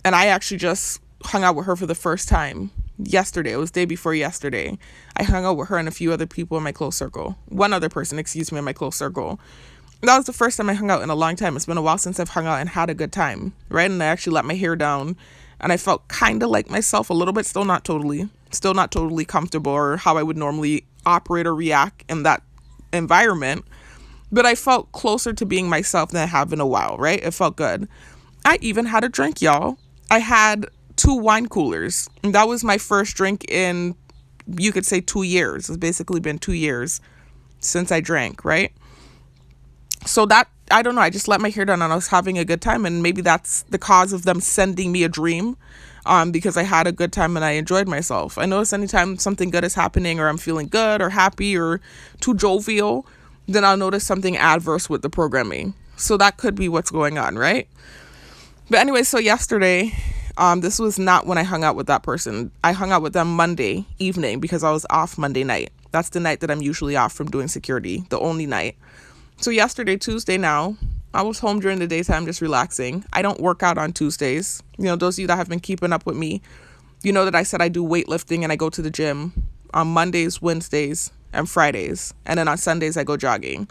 And I actually just hung out with her for the first time yesterday. It was day before yesterday. I hung out with her and a few other people in my close circle. One other person, in my close circle. That was the first time I hung out in a long time. It's been a while since I've hung out and had a good time, right? And I actually let my hair down and I felt kind of like myself a little bit, still not totally comfortable or how I would normally operate or react in that environment. But I felt closer to being myself than I have in a while, right? It felt good. I even had a drink, y'all. I had 2 wine coolers. And that was my first drink in, you could say, 2 years. It's basically been 2 years since I drank, right? So that, I don't know, I just let my hair down and I was having a good time. And maybe that's the cause of them sending me a dream, because I had a good time and I enjoyed myself. I notice anytime something good is happening or I'm feeling good or happy or too jovial, then I'll notice something adverse with the programming. So that could be what's going on, right? But anyway, so yesterday, this was not when I hung out with that person. I hung out with them Monday evening because I was off Monday night. That's the night that I'm usually off from doing security, the only night. So yesterday, Tuesday now, I was home during the daytime just relaxing. I don't work out on Tuesdays. Those of you that have been keeping up with me, you know that I said I do weightlifting and I go to the gym on Mondays, Wednesdays, and Fridays. And then on Sundays, I go jogging.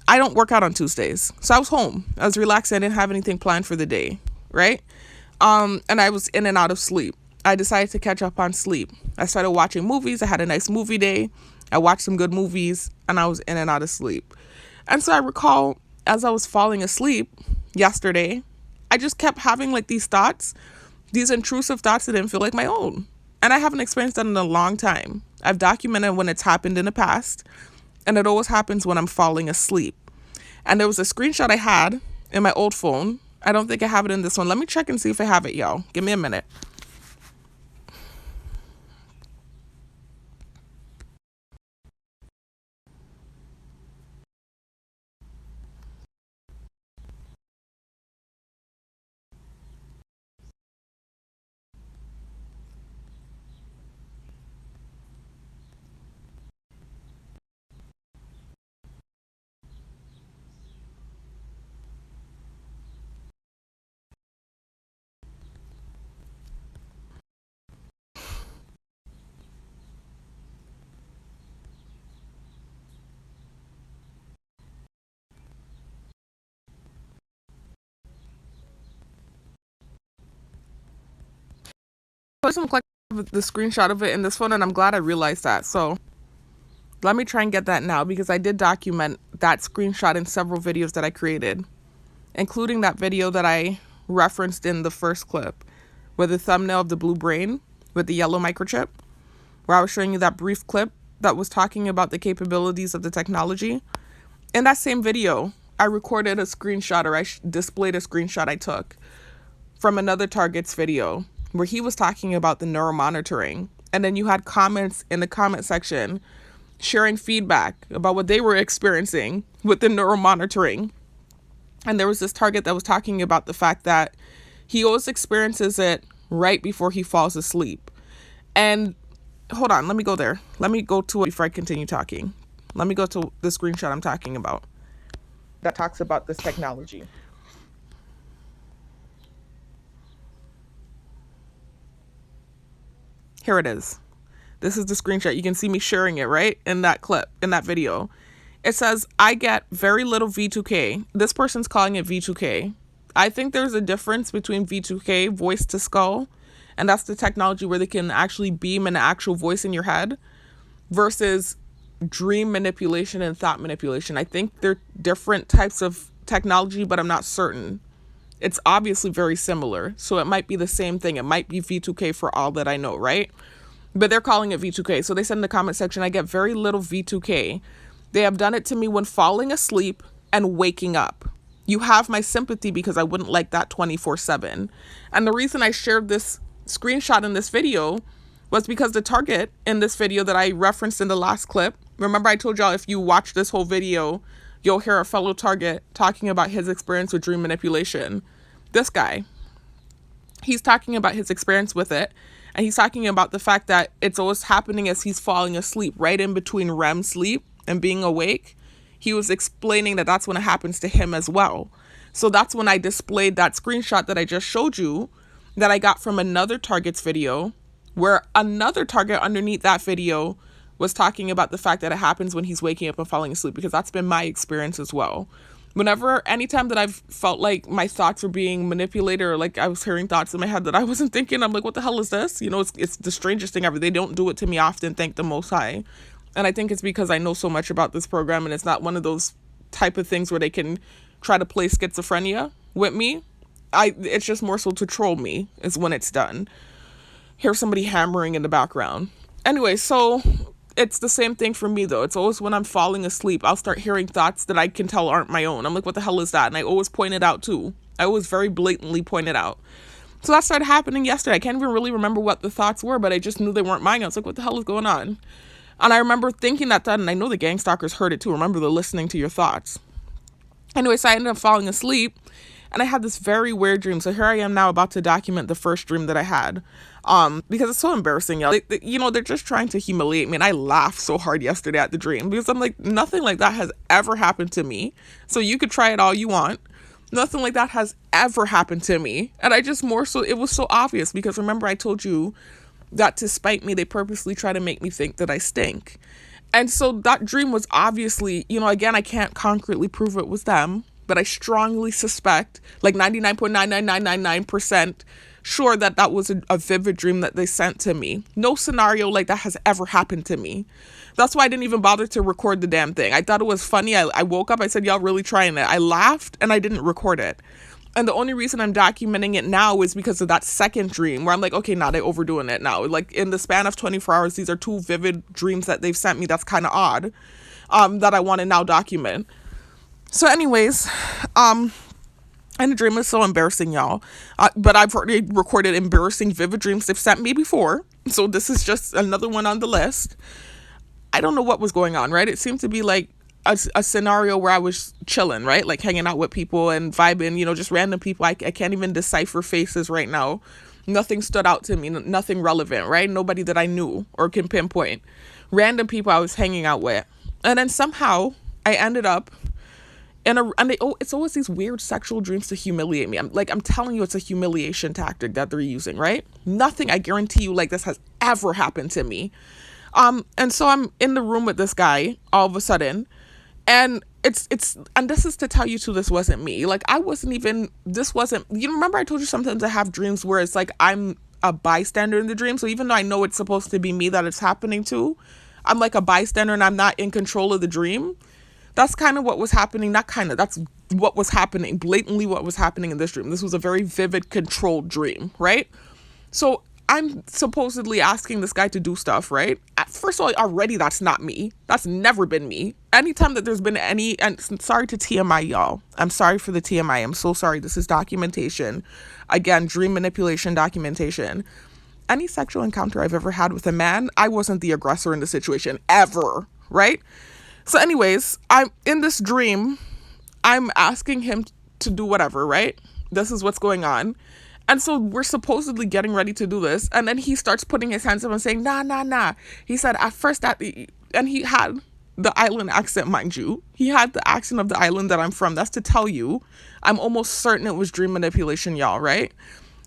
I don't work out on Tuesdays. So I was home. I was relaxing. I didn't have anything planned for the day, right? And I was in and out of sleep. I decided to catch up on sleep. I started watching movies. I had a nice movie day. I watched some good movies and I was in and out of sleep. And so I recall as I was falling asleep yesterday, I just kept having like these thoughts, these intrusive thoughts that didn't feel like my own. And I haven't experienced that in a long time. I've documented when it's happened in the past, and it always happens when I'm falling asleep. And there was a screenshot I had in my old phone. I don't think I have it in this one. Let me check and see if I have it, y'all. Give me a minute. It doesn't look like the screenshot of it in this phone, and I'm glad I realized that. So let me try and get that now, because I did document that screenshot in several videos that I created, including that video that I referenced in the first clip with the thumbnail of the blue brain with the yellow microchip, where I was showing you that brief clip that was talking about the capabilities of the technology. In that same video, I recorded a screenshot, or I displayed a screenshot I took from another target's video where he was talking about the neuromonitoring. And then you had comments in the comment section sharing feedback about what they were experiencing with the neuromonitoring. And there was this target that was talking about the fact that he always experiences it right before he falls asleep. And hold on, let me go there. Let me go to it before I continue talking. Let me go to the screenshot I'm talking about that talks about this technology. Here it is. This is the screenshot. You can see me sharing it, right? In that clip, in that video. It says, I get very little V2K. This person's calling it V2K. I think there's a difference between V2K, voice to skull, and that's the technology where they can actually beam an actual voice in your head, versus dream manipulation and thought manipulation. I think they're different types of technology, but I'm not certain. It's obviously very similar, so it might be the same thing. It might be V2K for all that I know, right? But they're calling it V2K. So they said in the comment section, I get very little V2K. They have done it to me when falling asleep and waking up. You have my sympathy, because I wouldn't like that 24/7. And the reason I shared this screenshot in this video was because the target in this video that I referenced in the last clip, remember I told y'all if you watch this whole video, you'll hear a fellow target talking about his experience with dream manipulation. This guy, he's talking about his experience with it, and he's talking about the fact that it's always happening as he's falling asleep, right in between REM sleep and being awake. He was explaining that that's when it happens to him as well. So that's when I displayed that screenshot that I just showed you that I got from another target's video, where another target underneath that video was talking about the fact that it happens when he's waking up and falling asleep, because that's been my experience as well. Anytime that I've felt like my thoughts were being manipulated, or like I was hearing thoughts in my head that I wasn't thinking, I'm like, what the hell is this? You know, it's the strangest thing ever. They don't do it to me often, thank the Most High. And I think it's because I know so much about this program, and it's not one of those type of things where they can try to play schizophrenia with me. It's just more so to troll me is when it's done. Here's somebody hammering in the background. Anyway, so it's the same thing for me though. It's always when I'm falling asleep, I'll start hearing thoughts that I can tell aren't my own. I'm like, what the hell is that? And I always point it out too. I always very blatantly point it out. So that started happening yesterday. I can't even really remember what the thoughts were, but I just knew they weren't mine. I was like, what the hell is going on? And I remember thinking that, and I know the gang stalkers heard it too. Remember the listening to your thoughts. Anyway, so I ended up falling asleep, and I had this very weird dream. So here I am now about to document the first dream that I had, because it's so embarrassing, y'all. They're just trying to humiliate me, and I laughed so hard yesterday at the dream, because I'm like, nothing like that has ever happened to me. So you could try it all you want. Nothing like that has ever happened to me. And it was so obvious, because remember I told you that to spite me, they purposely try to make me think that I stink. And so that dream was obviously, again, I can't concretely prove it was them, but I strongly suspect, like 99.99999% sure that was a vivid dream that they sent to me. No scenario like that has ever happened to me. That's why I didn't even bother to record the damn thing. I thought it was funny. I woke up, I said, y'all really trying it? I laughed and I didn't record it. And the only reason I'm documenting it now is because of that second dream where I'm like, okay, they're overdoing it now. Like in the span of 24 hours, these are two vivid dreams that they've sent me. That's kind of odd, that I want to now document. So anyways, And the dream is so embarrassing, y'all. But I've already recorded embarrassing vivid dreams they've sent me before. So this is just another one on the list. I don't know what was going on, right? It seemed to be like a scenario where I was chilling, right? Like hanging out with people and vibing, just random people. I can't even decipher faces right now. Nothing stood out to me, nothing relevant, right? Nobody that I knew or can pinpoint. Random people I was hanging out with. And then somehow I ended up it's always these weird sexual dreams to humiliate me. I'm telling you, it's a humiliation tactic that they're using, right? Nothing, I guarantee you, like this has ever happened to me. And so I'm in the room with this guy all of a sudden, and and this is to tell you too, this wasn't me. Like this wasn't, remember I told you sometimes I have dreams where it's like I'm a bystander in the dream. So even though I know it's supposed to be me that it's happening to, I'm like a bystander and I'm not in control of the dream. That's kind of what was happening. That's what was happening, blatantly what was happening in this dream. This was a very vivid, controlled dream, right? So I'm supposedly asking this guy to do stuff, right? First of all, already that's not me. That's never been me. Anytime that there's been and sorry to TMI, y'all. I'm sorry for the TMI. I'm so sorry. This is documentation. Again, dream manipulation documentation. Any sexual encounter I've ever had with a man, I wasn't the aggressor in the situation, ever, right? So anyways, I'm in this dream, I'm asking him to do whatever, right? This is what's going on. And so we're supposedly getting ready to do this. And then he starts putting his hands up and saying, nah. He said at first and he had the island accent, mind you. He had the accent of the island that I'm from. That's to tell you, I'm almost certain it was dream manipulation, y'all, right?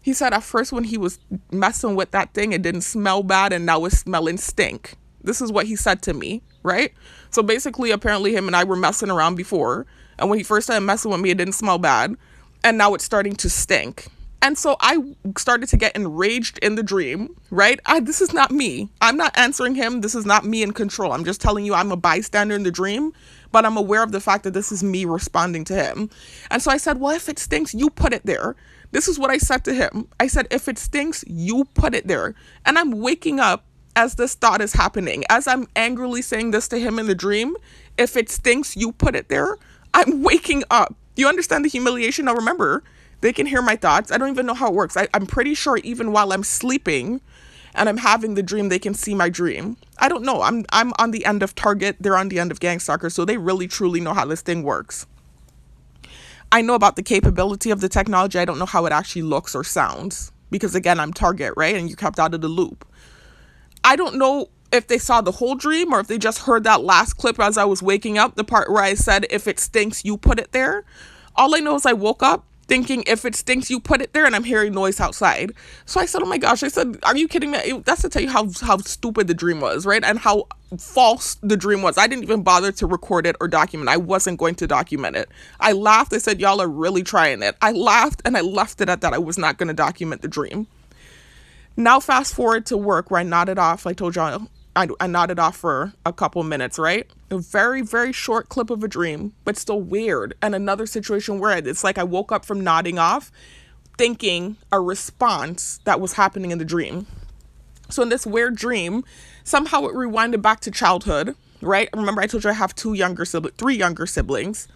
He said at first when he was messing with that thing, it didn't smell bad and now it's smelling stink. This is what he said to me, right? So basically, apparently him and I were messing around before. And when he first started messing with me, it didn't smell bad. And now it's starting to stink. And so I started to get enraged in the dream, right? This is not me. I'm not answering him. This is not me in control. I'm just telling you I'm a bystander in the dream, but I'm aware of the fact that this is me responding to him. And so I said, well, if it stinks, you put it there. This is what I said to him. I said, if it stinks, you put it there. And I'm waking up as this thought is happening. As I'm angrily saying this to him in the dream, if it stinks, you put it there. I'm waking up. You understand the humiliation? Now remember, they can hear my thoughts. I don't even know how it works. I'm pretty sure even while I'm sleeping and I'm having the dream, they can see my dream. I don't know. I'm on the end of Target. They're on the end of Gang Stalker. So they really, truly know how this thing works. I know about the capability of the technology. I don't know how it actually looks or sounds. Because again, I'm Target, right? And you kept out of the loop. I don't know if they saw the whole dream or if they just heard that last clip as I was waking up, the part where I said, if it stinks, you put it there. All I know is I woke up thinking, if it stinks, you put it there, and I'm hearing noise outside. So I said, oh my gosh, I said, are you kidding me? That's to tell you how stupid the dream was, right? And how false the dream was. I didn't even bother to record it or document it. I wasn't going to document it. I laughed. I said, y'all are really trying it. I laughed and I left it at that. I was not going to document the dream. Now fast forward to work where I nodded off. I told y'all I nodded off for a couple minutes, right? A very, very short clip of a dream, but still weird. And another situation where it's like I woke up from nodding off thinking a response that was happening in the dream. So in this weird dream, somehow it rewinded back to childhood, right? Remember I told you I have three younger siblings.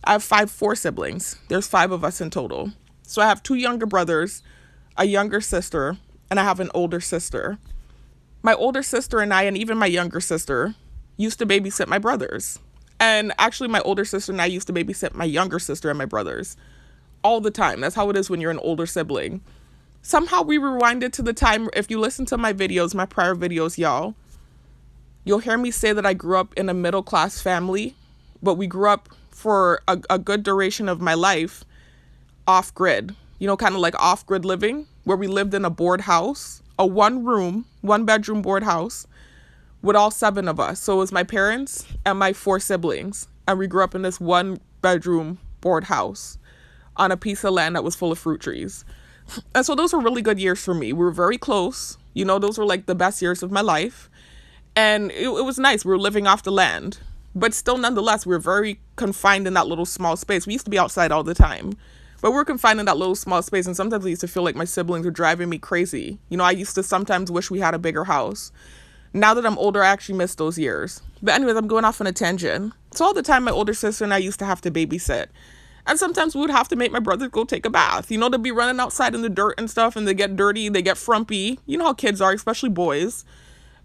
I have four siblings. There's 5 of us in total. So I have 2 younger brothers, a younger sister, and I have an older sister. My older sister and I, and even my younger sister, used to babysit my brothers. And actually, my older sister and I used to babysit my younger sister and my brothers all the time. That's how it is when you're an older sibling. Somehow we rewinded to the time, if you listen to my videos, my prior videos, y'all, you'll hear me say that I grew up in a middle-class family, but we grew up for a good duration of my life off-grid. You know, kind of like off-grid living, where we lived in a board house, a 1-room, 1-bedroom board house with all 7 of us. So it was my parents and my 4 siblings. And we grew up in this 1-bedroom board house on a piece of land that was full of fruit trees. And so those were really good years for me. We were very close. You know, those were like the best years of my life. And it was nice. We were living off the land. But still, nonetheless, we were very confined in that little small space. We used to be outside all the time. But we're confined in that little small space, and sometimes I used to feel like my siblings were driving me crazy. You know, I used to sometimes wish we had a bigger house. Now that I'm older, I actually miss those years. But anyways, I'm going off on a tangent. So all the time, my older sister and I used to have to babysit. And sometimes we would have to make my brothers go take a bath. You know, they'd be running outside in the dirt and stuff, and they get dirty, they get frumpy. You know how kids are, especially boys.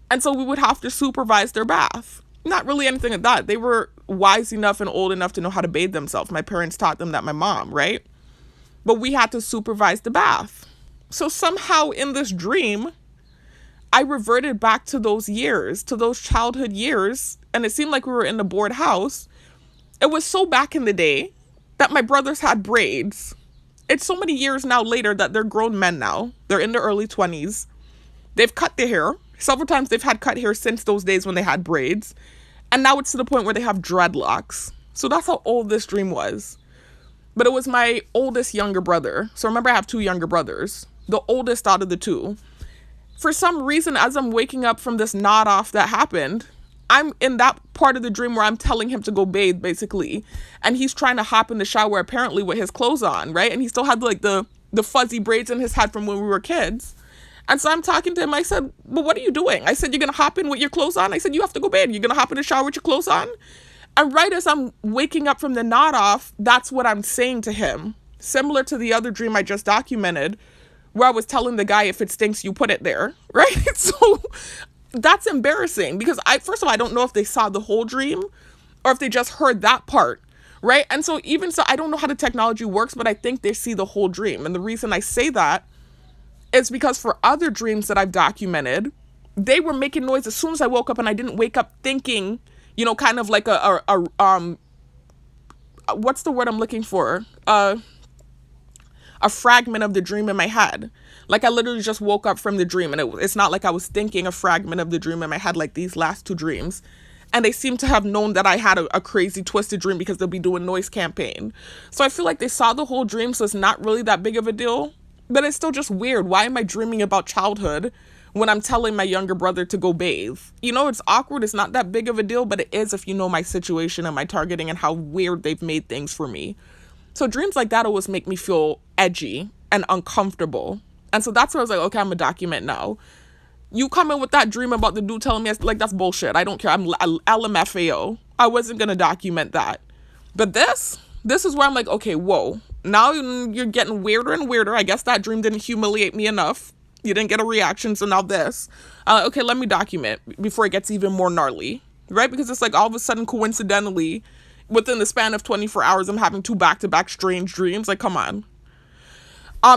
And so we would have to supervise their bath. Not really anything like that. They were wise enough and old enough to know how to bathe themselves. My parents taught them that, my mom, right? But we had to supervise the bath. So somehow in this dream, I reverted back to those years, to those childhood years. And it seemed like we were in the board house. It was so back in the day that my brothers had braids. It's so many years now later that they're grown men now. They're in their early 20s. They've cut their hair. Several times they've had cut hair since those days when they had braids. And now it's to the point where they have dreadlocks. So that's how old this dream was. But it was my oldest younger brother. So remember, I have 2 younger brothers. The oldest out of the 2. For some reason, as I'm waking up from this nod off that happened, I'm in that part of the dream where I'm telling him to go bathe, basically. And he's trying to hop in the shower, apparently, with his clothes on, right? And he still had like the fuzzy braids in his head from when we were kids. And so I'm talking to him. I said, well, what are you doing? I said, you're going to hop in with your clothes on? I said, you have to go bathe. You're going to hop in the shower with your clothes on? And right as I'm waking up from the nod off, that's what I'm saying to him. Similar to the other dream I just documented, where I was telling the guy, if it stinks, you put it there, right? So that's embarrassing because first of all, I don't know if they saw the whole dream or if they just heard that part, right? And so even so, I don't know how the technology works, but I think they see the whole dream. And the reason I say that is because for other dreams that I've documented, they were making noise as soon as I woke up, and I didn't wake up thinking, you know, kind of like what's the word I'm looking for? A fragment of the dream in my head. Like I literally just woke up from the dream, and it's not like I was thinking a fragment of the dream in my head like these last 2 dreams. And they seem to have known that I had a crazy twisted dream because they'll be doing noise campaign. So I feel like they saw the whole dream, so it's not really that big of a deal. But it's still just weird. Why am I dreaming about childhood when I'm telling my younger brother to go bathe? You know, it's awkward. It's not that big of a deal, but it is if you know my situation and my targeting and how weird they've made things for me. So dreams like that always make me feel edgy and uncomfortable. And so that's where I was like, okay, I'm going to document now. You come in with that dream about the dude telling me, like, that's bullshit. I don't care. I'm LMFAO. I wasn't going to document that. But this is where I'm like, okay, whoa. Now you're getting weirder and weirder. I guess that dream didn't humiliate me enough. You didn't get a reaction, so now this. Okay, let me document before it gets even more gnarly, right? Because it's like all of a sudden, coincidentally, within the span of 24 hours, I'm having 2 back-to-back strange dreams. Like, come on.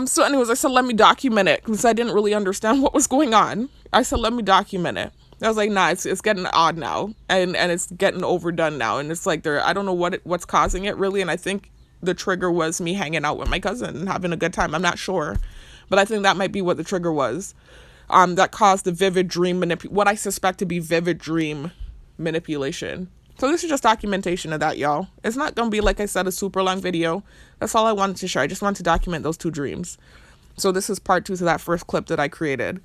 So anyways, I said, let me document it because I didn't really understand what was going on. I said, let me document it. I was like, nah, it's getting odd now, and it's getting overdone now, and it's like I don't know what's causing it really, and I think the trigger was me hanging out with my cousin and having a good time. I'm not sure, but I think that might be what the trigger was, that caused the vivid dream what I suspect to be vivid dream manipulation. So this is just documentation of that, y'all. It's not gonna be, like I said, a super long video. That's all I wanted to share. I just wanted to document those 2 dreams. So this is part 2 to that first clip that I created.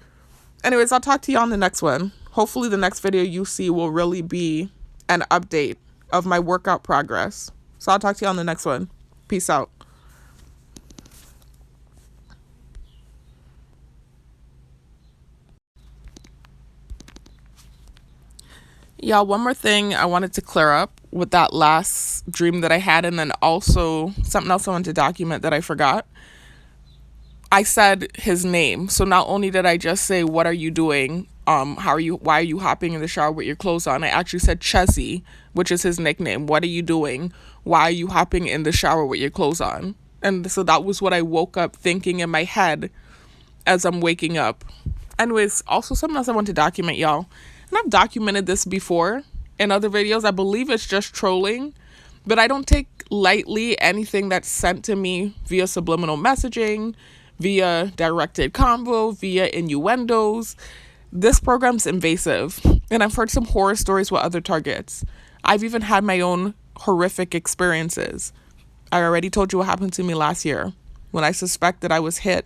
Anyways, I'll talk to you on the next one. Hopefully the next video you see will really be an update of my workout progress. So I'll talk to you on the next one. Peace out. Y'all, one more thing I wanted to clear up with that last dream that I had, and then also something else I wanted to document that I forgot. I said his name. So not only did I just say, what are you doing? Why are you hopping in the shower with your clothes on? I actually said Chessy, which is his nickname. What are you doing? Why are you hopping in the shower with your clothes on? And so that was what I woke up thinking in my head as I'm waking up. Anyways, also something else I want to document, y'all. And I've documented this before in other videos. I believe it's just trolling, but I don't take lightly anything that's sent to me via subliminal messaging, via directed convo, via innuendos. This program's invasive, and I've heard some horror stories with other targets. I've even had my own horrific experiences. I already told you what happened to me last year when I suspected I was hit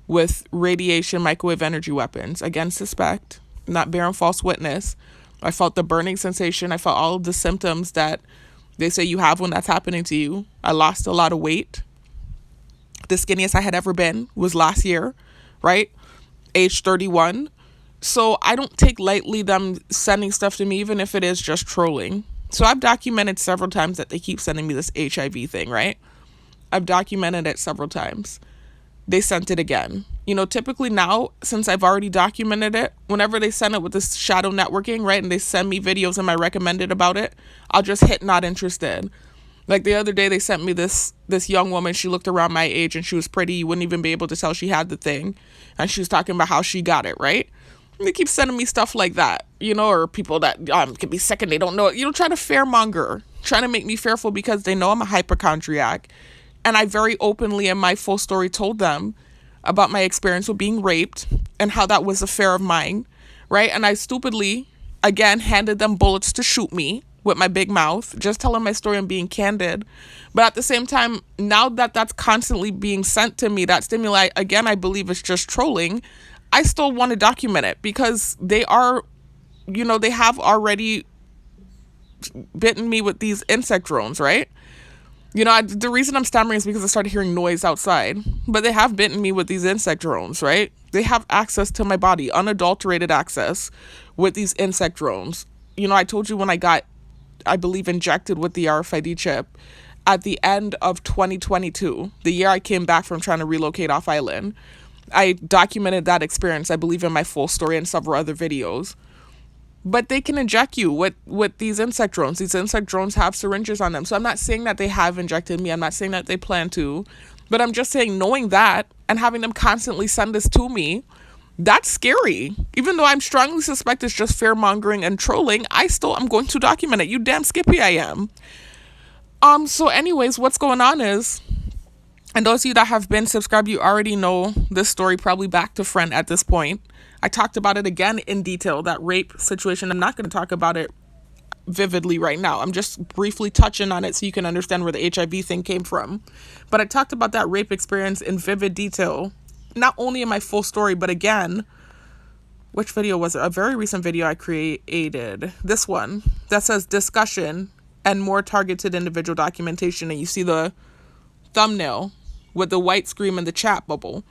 with radiation microwave energy weapons. Again, suspect, not bearing false witness. I felt the burning sensation. I felt all of the symptoms that they say you have when that's happening to you. I lost a lot of weight. The skinniest I had ever been was last year, right? Age 31. So I don't take lightly them sending stuff to me, even if it is just trolling. So I've documented several times that they keep sending me this HIV thing, right? I've documented it several times. They sent it again. You know, typically now, since I've already documented it, whenever they send it with this shadow networking, right, and they send me videos and I recommended about it, I'll just hit not interested. Like the other day, they sent me this young woman. She looked around my age and she was pretty. You wouldn't even be able to tell she had the thing. And she was talking about how she got it, right? And they keep sending me stuff like that, you know, or people that can be sick and they don't know it. You know, try to fearmonger, trying to make me fearful because they know I'm a hypochondriac. And I very openly in my full story told them about my experience with being raped and how that was a fear of mine, right? And I stupidly, again, handed them bullets to shoot me with my big mouth, just telling my story and being candid. But at the same time, now that that's constantly being sent to me, that stimuli, again, I believe it's just trolling. I still want to document it because they are, you know, they have already bitten me with these insect drones, right? You know, the reason I'm stammering is because I started hearing noise outside. But they have bitten me with these insect drones, right? They have access to my body, unadulterated access with these insect drones. You know, I told you when I got, I believe, injected with the RFID chip at the end of 2022, the year I came back from trying to relocate off island. I documented that experience, I believe, in my full story and several other videos. But they can inject you with these insect drones. These insect drones have syringes on them. So I'm not saying that they have injected me. I'm not saying that they plan to. But I'm just saying, knowing that and having them constantly send this to me, that's scary. Even though I'm strongly suspect it's just fear-mongering and trolling, I'm going to document it. You damn skippy I am. So anyways, what's going on is, and those of you that have been subscribed, you already know this story probably back to front at this point. I talked about it again in detail, that rape situation. I'm not going to talk about it vividly right now. I'm just briefly touching on it so you can understand where the HIV thing came from. But I talked about that rape experience in vivid detail, not only in my full story, but again, which video was it? A very recent video I created. This one that says discussion and more targeted individual documentation. And you see the thumbnail with the white screen and the chat bubble.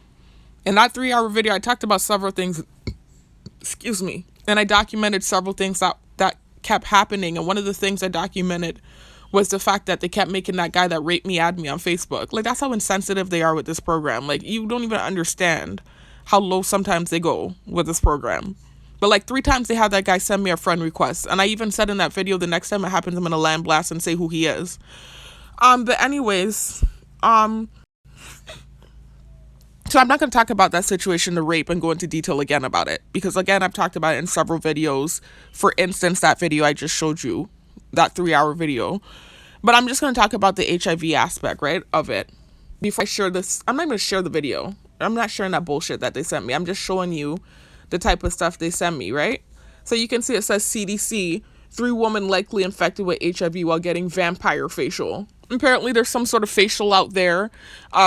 In that 3-hour video, I talked about several things, and I documented several things that kept happening. And one of the things I documented was the fact that they kept making that guy that raped me add me on Facebook. Like, that's how insensitive they are with this program. Like, you don't even understand how low sometimes they go with this program. But like 3 times they had that guy send me a friend request. And I even said in that video, the next time it happens, I'm going to land blast and say who he is. But anyways, so I'm not going to talk about that situation, the rape, and go into detail again about it. Because, again, I've talked about it in several videos. For instance, that video I just showed you, that 3-hour video. But I'm just going to talk about the HIV aspect, right, of it. Before I share this, I'm not going to share the video. I'm not sharing that bullshit that they sent me. I'm just showing you the type of stuff they send me, right? So you can see it says CDC, 3 women likely infected with HIV while getting vampire facial. Apparently there's some sort of facial out there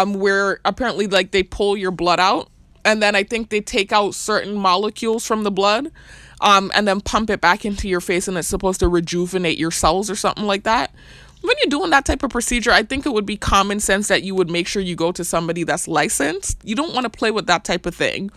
where apparently like they pull your blood out, and then I think they take out certain molecules from the blood and then pump it back into your face, and it's supposed to rejuvenate your cells or something like that. When you're doing that type of procedure, I think it would be common sense that you would make sure you go to somebody that's licensed. You don't want to play with that type of thing.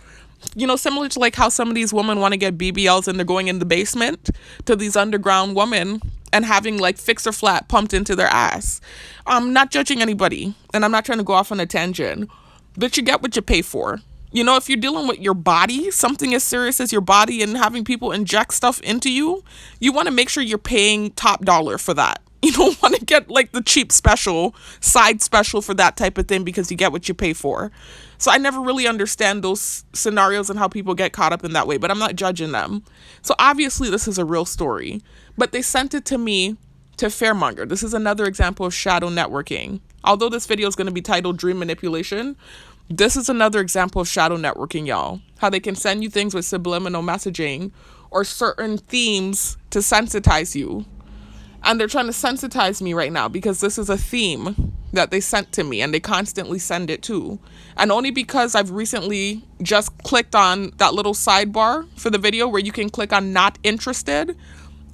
You know, similar to like how some of these women want to get BBLs and they're going in the basement to these underground women and having like fixer flat pumped into their ass. I'm not judging anybody, and I'm not trying to go off on a tangent, but you get what you pay for. You know, if you're dealing with your body, something as serious as your body, and having people inject stuff into you, you want to make sure you're paying top dollar for that. You don't want to get like the cheap special, side special for that type of thing because you get what you pay for. So I never really understand those scenarios and how people get caught up in that way, but I'm not judging them. So obviously this is a real story, but they sent it to me to fearmonger. This is another example of shadow networking. Although this video is going to be titled Dream Manipulation, this is another example of shadow networking, y'all. How they can send you things with subliminal messaging or certain themes to sensitize you. And they're trying to sensitize me right now because this is a theme that they sent to me, and they constantly send it too. And only because I've recently just clicked on that little sidebar for the video where you can click on not interested,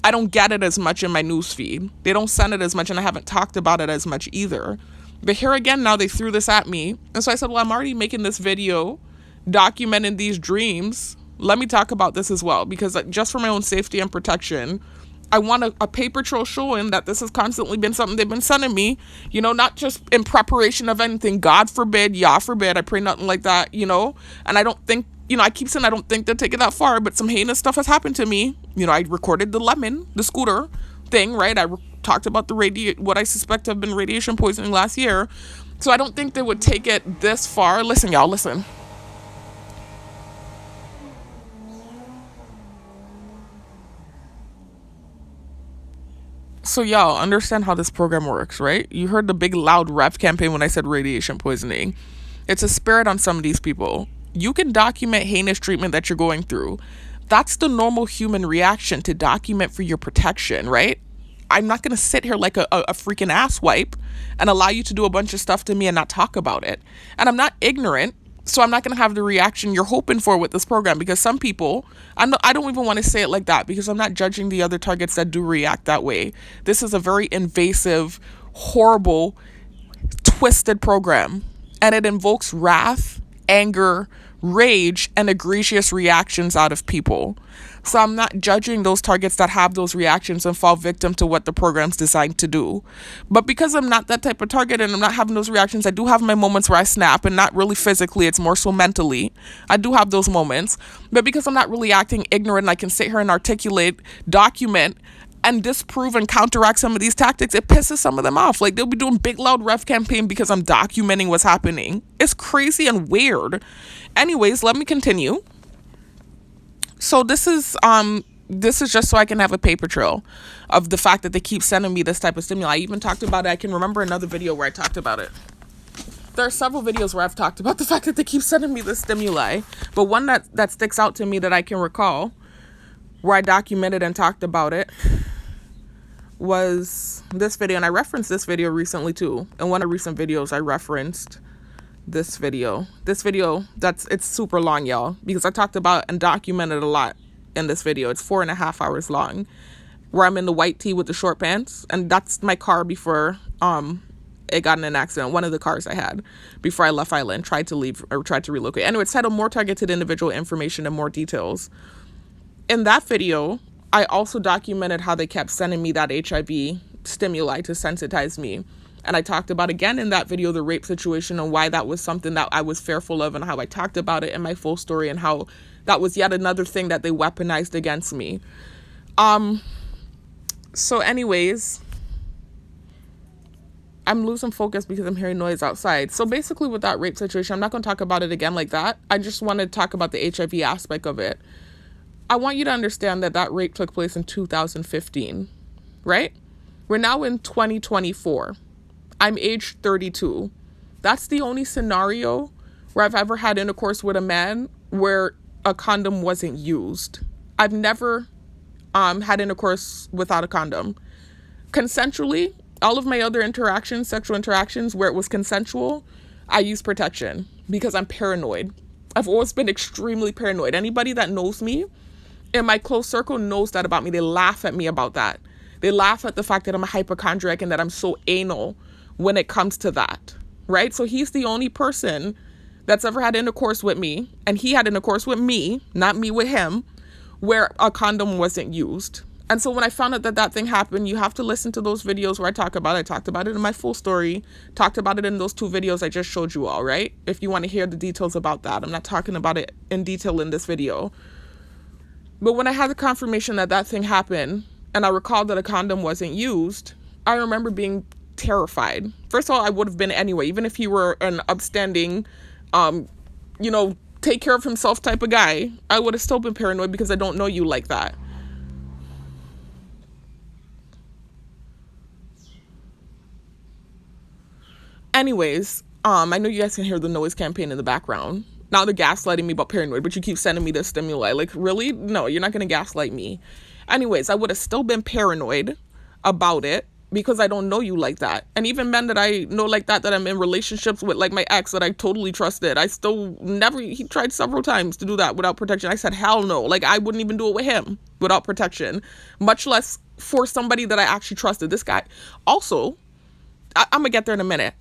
I don't get it as much in my newsfeed. They don't send it as much, and I haven't talked about it as much either. But here again, now they threw this at me. And so I said, well, I'm already making this video documenting these dreams. Let me talk about this as well, because just for my own safety and protection, I want a paper trail showing that this has constantly been something they've been sending me, not just in preparation of anything. God forbid, Yah forbid, I pray nothing like that, and I don't think, I keep saying I don't think they'll take it that far, but some heinous stuff has happened to me. I recorded the scooter thing, right? I talked about what I suspect have been radiation poisoning last year. So I don't think they would take it this far. Listen, y'all, listen. So y'all understand how this program works, right? You heard the big loud rep campaign when I said radiation poisoning. It's a spirit on some of these people. You can document heinous treatment that you're going through. That's the normal human reaction, to document for your protection, right? I'm not going to sit here like a freaking asswipe and allow you to do a bunch of stuff to me and not talk about it. And I'm not ignorant, so I'm not going to have the reaction you're hoping for with this program, because some people, I don't even want to say it like that, because I'm not judging the other targets that do react that way. This is a very invasive, horrible, twisted program, and it invokes wrath, anger, rage, and egregious reactions out of people. So I'm not judging those targets that have those reactions and fall victim to what the program's designed to do. But because I'm not that type of target and I'm not having those reactions, I do have my moments where I snap, and not really physically, it's more so mentally. I do have those moments. But because I'm not really acting ignorant, I can sit here and articulate, document, and disprove and counteract some of these tactics, it pisses some of them off. Like, they'll be doing big loud ref campaign because I'm documenting what's happening. It's crazy and weird. Anyways, let me continue. So this is just so I can have a paper trail of the fact that they keep sending me this type of stimuli. I even talked about it. I can remember another video where I talked about it. There are several videos where I've talked about the fact that they keep sending me this stimuli, but one that sticks out to me that I can recall, where I documented and talked about it, was this video. And I referenced this video recently too. In one of the recent videos, I referenced this video. It's super long, y'all, because I talked about and documented a lot in this video. It's 4.5 hours long, where I'm in the white tee with the short pants, and that's my car before it got in an accident. One of the cars I had before I left Island, tried to relocate. Anyway, it's titled More Targeted Individual Information and More Details. In that video, I also documented how they kept sending me that HIV stimuli to sensitize me. And I talked about, again in that video, the rape situation and why that was something that I was fearful of, and how I talked about it in my full story, and how that was yet another thing that they weaponized against me. So anyways, I'm losing focus because I'm hearing noise outside. So basically with that rape situation, I'm not going to talk about it again like that. I just want to talk about the HIV aspect of it. I want you to understand that rape took place in 2015, right? We're now in 2024. I'm age 32. That's the only scenario where I've ever had intercourse with a man where a condom wasn't used. I've never had intercourse without a condom. Consensually, all of my other interactions, sexual interactions where it was consensual, I use protection because I'm paranoid. I've always been extremely paranoid. Anybody that knows me in my close circle knows that about me. They laugh at me about that. They laugh at the fact that I'm a hypochondriac and that I'm so anal when it comes to that, right? So he's the only person that's ever had intercourse with me, and he had intercourse with me, not me with him, where a condom wasn't used. And so when I found out that thing happened, you have to listen to those videos where I talked about it in my full story, talked about it in those 2 videos I just showed you all, right? If you want to hear the details about that, I'm not talking about it in detail in this video. But when I had the confirmation that thing happened, and I recalled that a condom wasn't used, I remember being terrified. First of all, I would have been anyway, even if he were an upstanding, take care of himself type of guy, I would have still been paranoid because I don't know you like that. Anyways, I know you guys can hear the noise campaign in the background. Now they're gaslighting me about paranoid, but you keep sending me this stimuli. Like, really? No, you're not going to gaslight me. Anyways, I would have still been paranoid about it because I don't know you like that. And even men that I know like that I'm in relationships with, like my ex that I totally trusted, he tried several times to do that without protection. I said, hell no. Like, I wouldn't even do it with him without protection, much less for somebody that I actually trusted. This guy. Also, I'm going to get there in a minute.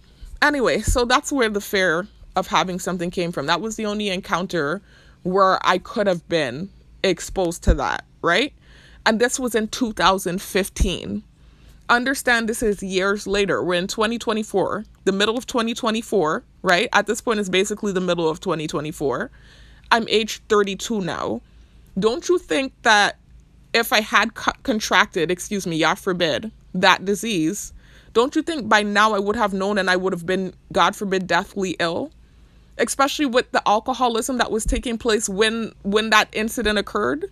Anyway, so that's where the fear of having something came from. That was the only encounter where I could have been exposed to that, right? And this was in 2015. Understand this is years later. We're in 2024, the middle of 2024, right? At this point, it's basically the middle of 2024. I'm age 32 now. Don't you think that if I had contracted, God forbid, that disease, don't you think by now I would have known and I would have been, God forbid, deathly ill? Especially with the alcoholism that was taking place when that incident occurred.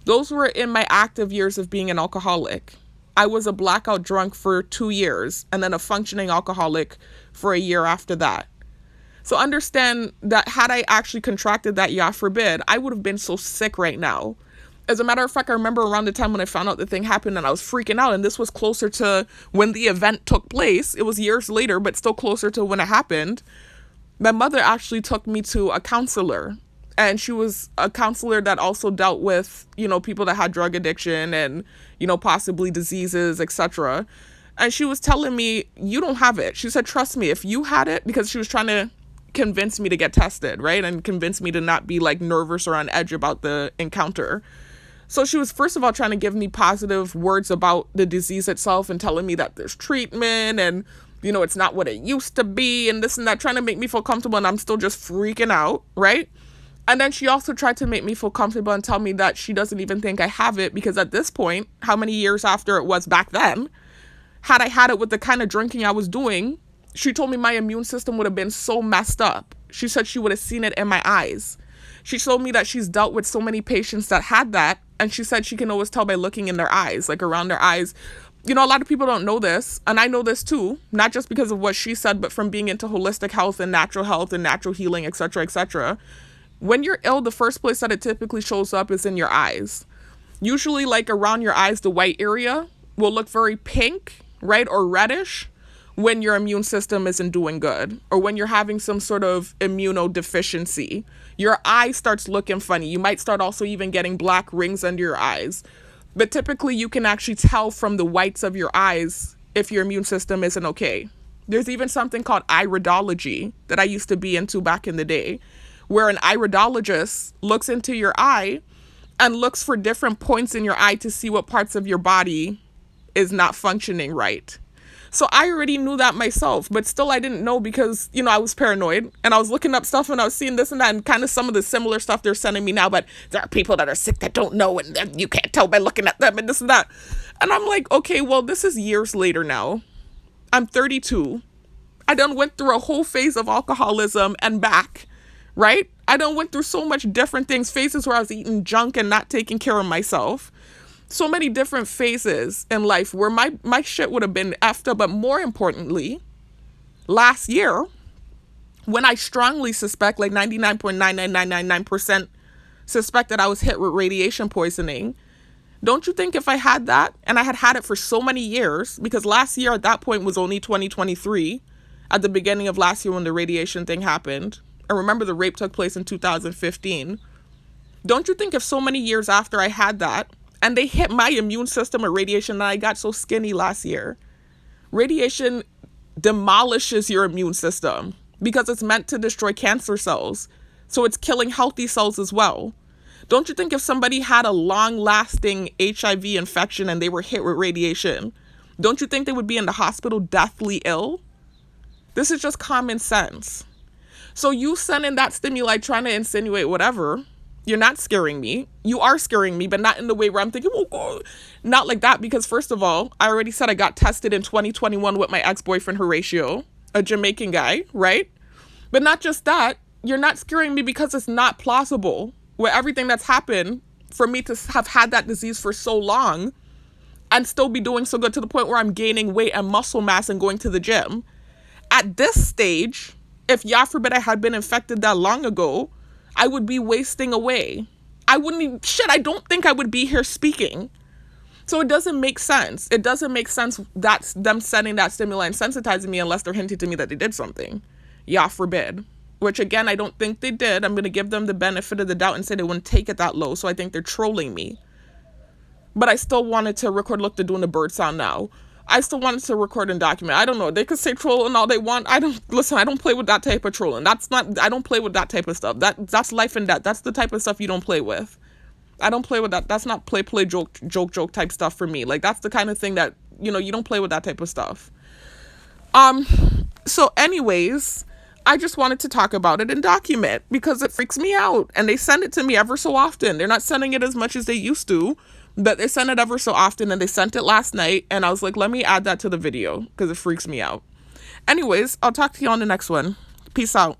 Those were in my active years of being an alcoholic. I was a blackout drunk for 2 years and then a functioning alcoholic for a year after that. So understand that had I actually contracted that, God forbid, I would have been so sick right now. As a matter of fact, I remember around the time when I found out the thing happened and I was freaking out, and this was closer to when the event took place. It was years later, but still closer to when it happened. My mother actually took me to a counselor, and she was a counselor that also dealt with, people that had drug addiction and, possibly diseases, etc. And she was telling me, you don't have it. She said, trust me, if you had it, because she was trying to convince me to get tested, right? And convince me to not be like nervous or on edge about the encounter. So she was, first of all, trying to give me positive words about the disease itself and telling me that there's treatment and, it's not what it used to be and this and that, trying to make me feel comfortable, and I'm still just freaking out, right? And then she also tried to make me feel comfortable and tell me that she doesn't even think I have it because at this point, how many years after it was back then, had I had it with the kind of drinking I was doing, she told me my immune system would have been so messed up. She said she would have seen it in my eyes. She told me that she's dealt with so many patients that had that, and she said she can always tell by looking in their eyes, like around their eyes. A lot of people don't know this, and I know this too, not just because of what she said, but from being into holistic health and natural healing, etc., etc. When you're ill, the first place that it typically shows up is in your eyes. Usually, like around your eyes, the white area will look very pink, right, or reddish when your immune system isn't doing good, or when you're having some sort of immunodeficiency. Your eye starts looking funny. You might start also even getting black rings under your eyes. But typically you can actually tell from the whites of your eyes if your immune system isn't okay. There's even something called iridology that I used to be into back in the day, where an iridologist looks into your eye and looks for different points in your eye to see what parts of your body is not functioning right. So I already knew that myself, but still I didn't know because, I was paranoid and I was looking up stuff and I was seeing this and that and kind of some of the similar stuff they're sending me now, but there are people that are sick that don't know and you can't tell by looking at them and this and that. And I'm like, okay, well, this is years later now. I'm 32. I done went through a whole phase of alcoholism and back, right? I done went through so much different things, phases where I was eating junk and not taking care of myself. So many different phases in life where my shit would have been effed up. But more importantly, last year, when I strongly suspect, like 99.99999% suspect that I was hit with radiation poisoning, don't you think if I had that, and I had had it for so many years, because last year at that point was only 2023, at the beginning of last year when the radiation thing happened, and remember the rape took place in 2015, don't you think if so many years after I had that, and they hit my immune system with radiation that I got so skinny last year. Radiation demolishes your immune system because it's meant to destroy cancer cells. So it's killing healthy cells as well. Don't you think if somebody had a long-lasting HIV infection and they were hit with radiation, don't you think they would be in the hospital deathly ill? This is just common sense. So you sending that stimuli trying to insinuate whatever, you're not scaring me. You are scaring me, but not in the way where I'm thinking, oh God, not like that. Because first of all, I already said I got tested in 2021 with my ex-boyfriend Horatio, a Jamaican guy, right? But not just that, you're not scaring me because it's not plausible with everything that's happened for me to have had that disease for so long and still be doing so good to the point where I'm gaining weight and muscle mass and going to the gym. At this stage, if God forbid I had been infected that long ago, I would be wasting away. I don't think I would be here speaking. So it doesn't make sense. It doesn't make sense that them sending that stimuli and sensitizing me unless they're hinting to me that they did something. God forbid. Which again, I don't think they did. I'm going to give them the benefit of the doubt and say they wouldn't take it that low. So I think they're trolling me. But I still wanted to record, look, they're doing the bird sound now. I still wanted to record and document. I don't know. They could say trolling all they want. I don't play with that type of trolling. I don't play with that type of stuff. That's life and death. That's the type of stuff you don't play with. I don't play with that. That's not play, joke type stuff for me. Like, that's the kind of thing that, you know, you don't play with that type of stuff. So anyways, I just wanted to talk about it and document because it freaks me out. And they send it to me ever so often. They're not sending it as much as they used to, but they send it ever so often, and they sent it last night. And I was like, let me add that to the video because it freaks me out. Anyways, I'll talk to you on the next one. Peace out.